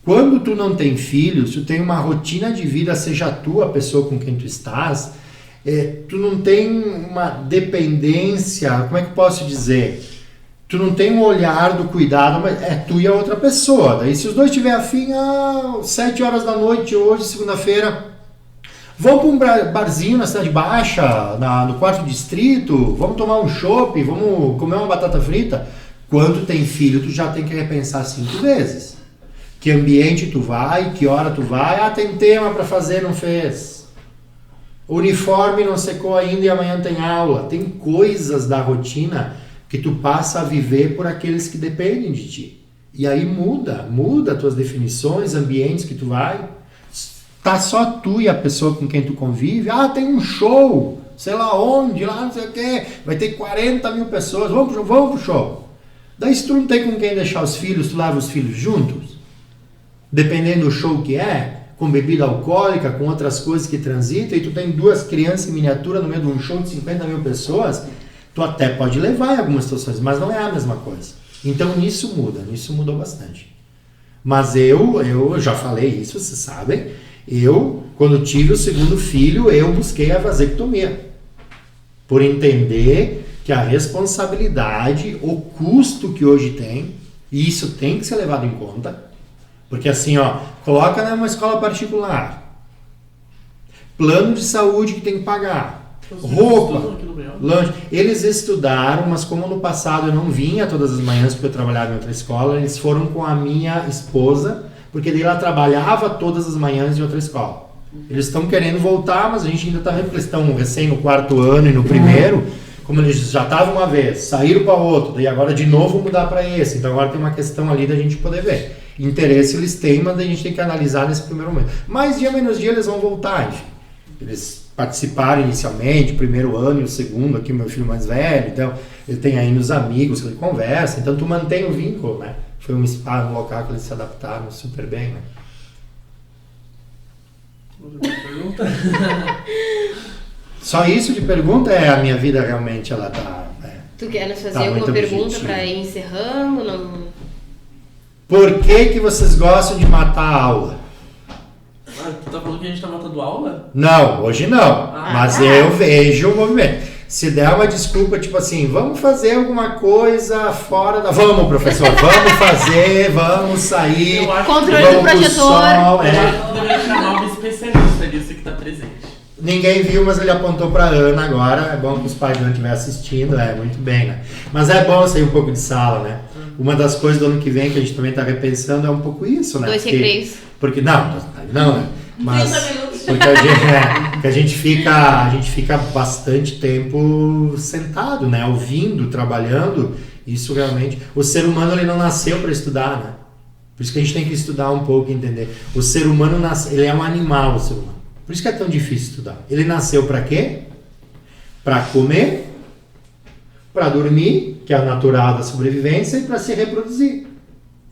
quando tu não tem filhos, tu tem uma rotina de vida, seja tu a pessoa com quem tu estás, tu não tem uma dependência, como é que eu posso dizer? Tu não tem um olhar do cuidado, mas é tu e a outra pessoa. Daí se os dois tiverem afim, 7 horas da noite, hoje, segunda-feira, vamos para um barzinho na Cidade Baixa, no 4º distrito, vamos tomar um chopp, vamos comer uma batata frita. Quando tem filho, tu já tem que repensar 5 vezes. Que ambiente tu vai, que hora tu vai, tem tema para fazer, não fez. O uniforme não secou ainda e amanhã tem aula. Tem coisas da rotina que tu passa a viver por aqueles que dependem de ti. E aí muda as tuas definições, ambientes que tu vai. Tá só tu e a pessoa com quem tu convive. Tem um show, sei lá onde, lá não sei o quê. Vai ter 40 mil pessoas, vamos pro show. Daí se tu não tem com quem deixar os filhos, tu leva os filhos juntos. Dependendo do show que com bebida alcoólica, com outras coisas que transitam, e tu tem 2 crianças em miniatura no meio de um show de 50 mil pessoas, tu até pode levar em algumas situações, mas não é a mesma coisa. Então nisso mudou bastante. Mas eu já falei isso, vocês sabem, quando tive o 2º filho, eu busquei a vasectomia. Por entender que a responsabilidade, o custo que hoje tem, e isso tem que ser levado em conta, porque assim, coloca numa escola particular, plano de saúde que tem que pagar, roupa, lanche. Eles estudaram, mas como no passado eu não vinha todas as manhãs porque eu trabalhava em outra escola, eles foram com a minha esposa, porque daí ela trabalhava todas as manhãs em outra escola. Eles estão querendo voltar, mas a gente ainda está vendo que eles estão recém no 4º ano e no 1º, como eles já estavam uma vez, saíram para outro, daí agora de novo mudar para esse. Então agora tem uma questão ali da gente poder ver. Interesse eles têm, mas a gente tem que analisar nesse primeiro momento. Mais dia, menos dia, eles vão voltar, enfim. Eles participaram inicialmente, 1º ano e o 2º, aqui o meu filho mais velho, então ele tem ainda os amigos que ele conversa, então tu mantém o vínculo, né? Foi um local que eles se adaptaram super bem, né? Pergunta? Só isso de pergunta a minha vida realmente ela tá... Tu quer nos fazer Tá muito alguma pergunta objetivo. pra ir encerrando? Não... Por que vocês gostam de matar a aula? Tu tá falando que a gente tá matando aula? Não, hoje não. Mas eu vejo o movimento. Se der uma desculpa, tipo assim, vamos fazer alguma coisa fora da... Vamos, professor, vamos fazer, vamos sair. Eu acho Controle vamos do pro projetor. sol, Eu acho que deveria chamar um especialista nisso que tá presente. Ninguém viu, mas ele apontou pra Ana agora. É bom que os pais da Ana estiverem assistindo, muito bem, né? Mas é bom sair um pouco de sala, né? Uma das coisas do ano que vem que a gente também tá repensando é um pouco isso, né? 2 recreios. Porque não, né? Mas 30 minutos. porque a gente fica bastante tempo sentado, né? Ouvindo, trabalhando. Isso realmente... O ser humano, ele não nasceu para estudar, né? Por isso que a gente tem que estudar um pouco e entender. O ser humano, ele é um animal, o ser humano. Por isso que é tão difícil estudar. Ele nasceu para quê? Para comer, para dormir, que é o natural da sobrevivência, e para se reproduzir.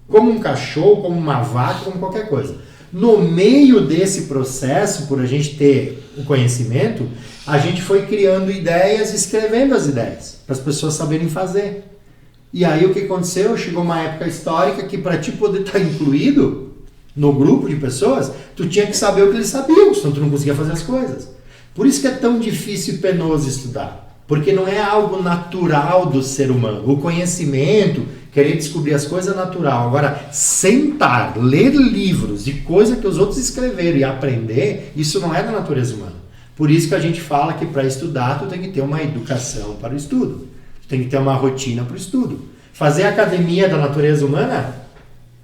Como um cachorro, como uma vaca, como qualquer coisa. No meio desse processo, por a gente ter o conhecimento, a gente foi criando ideias, escrevendo as ideias, para as pessoas saberem fazer. E aí o que aconteceu? Chegou uma época histórica que para ti poder estar incluído no grupo de pessoas, tu tinha que saber o que eles sabiam, senão tu não conseguia fazer as coisas. Por isso que é tão difícil e penoso estudar, porque não é algo natural do ser humano. O conhecimento, querer descobrir as coisas é natural. Agora, sentar, ler livros de coisa que os outros escreveram e aprender, isso não é da natureza humana. Por isso que a gente fala que para estudar tu tem que ter uma educação para o estudo. Tu tem que ter uma rotina para o estudo. Fazer academia da natureza humana?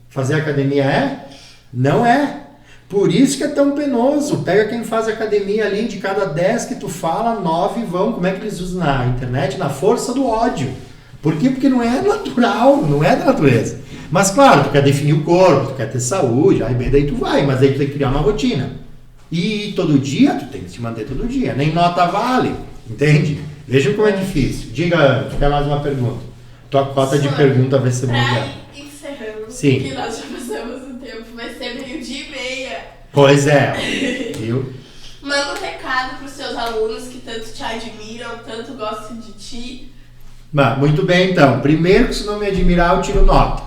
Fazer academia é? Não é. Por isso que é tão penoso. Pega quem faz academia ali, de cada 10 que tu fala, 9 vão, como é que eles usam na internet? Na força do ódio. Por quê? Porque não é natural, não é da natureza. Mas claro, tu quer definir o corpo, tu quer ter saúde, aí bem daí tu vai, mas aí tu tem que criar uma rotina. E todo dia, tu tem que se manter todo dia. Nem nota vale, entende? Vejam como é difícil. Diga, Ana, tu quer mais uma pergunta? Tua cota de pergunta vai ser mundial. Pra ir encerrando, Sim. que nós já passamos o tempo, vai ser 12:30. Pois é, viu? Manda um recado pros seus alunos que tanto te admiram, tanto gostam de ti. Muito bem, então. Primeiro que se não me admirar, eu tiro nota.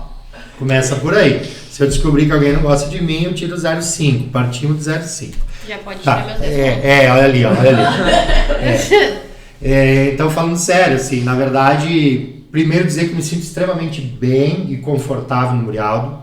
Começa por aí. Se eu descobrir que alguém não gosta de mim, eu tiro 0,5. Partimos de 0,5. Já pode tirar Tá. meus respostas. Olha ali, olha ali. Então, falando sério, assim, na verdade, primeiro dizer que me sinto extremamente bem e confortável no Murialdo.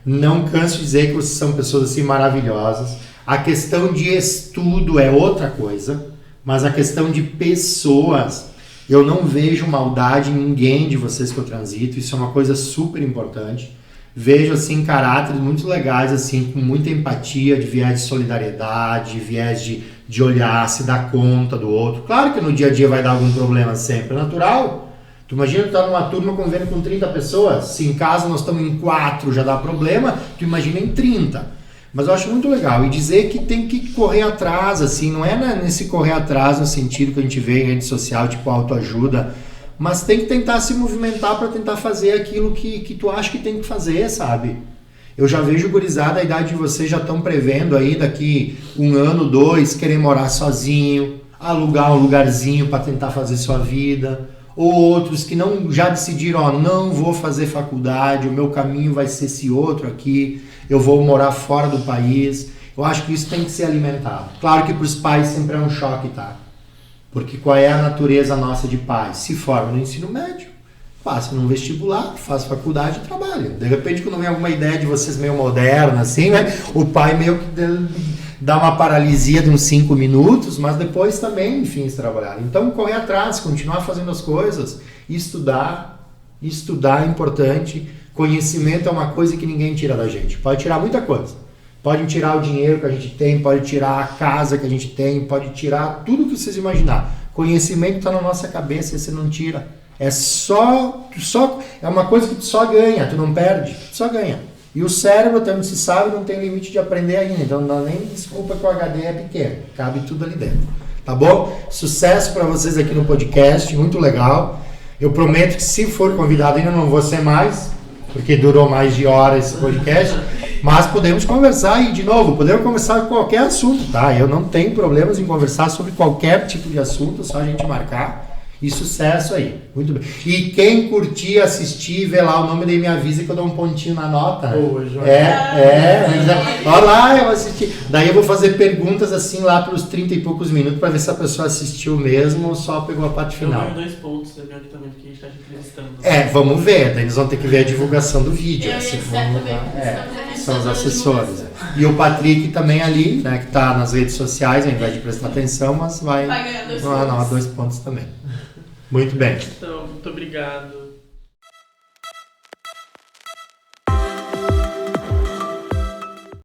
Não canso de dizer que vocês são pessoas assim maravilhosas. A questão de estudo é outra coisa, mas a questão de pessoas, eu não vejo maldade em ninguém de vocês que eu transito, isso é uma coisa super importante. Vejo, assim, caráteres muito legais, assim, com muita empatia, de viés de solidariedade, de viés de olhar, se dar conta do outro. Claro que no dia a dia vai dar algum problema sempre, é natural. Tu imagina tu tá numa turma convivendo com 30 pessoas, se em casa nós estamos em 4 já dá problema, tu imagina em 30. Mas eu acho muito legal. E dizer que tem que correr atrás, assim, não é nesse correr atrás no sentido que a gente vê em rede social, tipo autoajuda, mas tem que tentar se movimentar para tentar fazer aquilo que tu acha que tem que fazer, sabe? Eu já vejo gurizada, a idade de vocês já estão prevendo aí daqui 1 ano, 2, querer morar sozinho, alugar um lugarzinho para tentar fazer sua vida. Ou outros que não já decidiram, não vou fazer faculdade, o meu caminho vai ser esse outro aqui, eu vou morar fora do país. Eu acho que isso tem que ser alimentado. Claro que para os pais sempre é um choque, tá? Porque qual é a natureza nossa de pais? Se forma no ensino médio, passa num vestibular, faz faculdade e trabalha. De repente, quando vem alguma ideia de vocês meio moderna, assim, né? O pai meio que dá uma paralisia de uns 5 minutos, mas depois também, enfim, se trabalhar. Então, correr atrás, continuar fazendo as coisas, estudar é importante. Conhecimento é uma coisa que ninguém tira da gente. Pode tirar muita coisa. Pode tirar o dinheiro que a gente tem, pode tirar a casa que a gente tem, pode tirar tudo que vocês imaginar. Conhecimento está na nossa cabeça e você não tira. É é uma coisa que tu só ganha, tu não perde, tu só ganha. E o cérebro, até onde se sabe, não tem limite de aprender ainda. Então não dá nem desculpa que o HD é pequeno. Cabe tudo ali dentro. Tá bom? Sucesso para vocês aqui no podcast. Muito legal. Eu prometo que se for convidado ainda não vou ser mais. porque durou mais de hora esse podcast, mas podemos conversar e, de novo, podemos conversar com qualquer assunto, tá? Eu não tenho problemas em conversar sobre qualquer tipo de assunto, é só a gente marcar. E sucesso aí, muito bem. E quem curtir, assistir, ver lá o nome daí me avisa que eu dou um pontinho na nota. Boa, Joia. Olha lá, eu assisti. Daí eu vou fazer perguntas assim lá pelos 30 e poucos minutos para ver se a pessoa assistiu mesmo ou só pegou a parte Eu final. ganho 2 pontos, você ganha aqui também, porque a gente tá te entrevistando. Vamos ver, daí eles vão ter que ver a divulgação do vídeo. Eu ia assim, dizer vamos também, lá. porque estamos São os entrevistando assessores. divulgação. E o Patrick também ali, né, que tá nas redes sociais, ao invés de prestar atenção, mas vai Vai ganhar 2 ganhar pontos. 2 pontos também. Muito bem. Então, muito obrigado.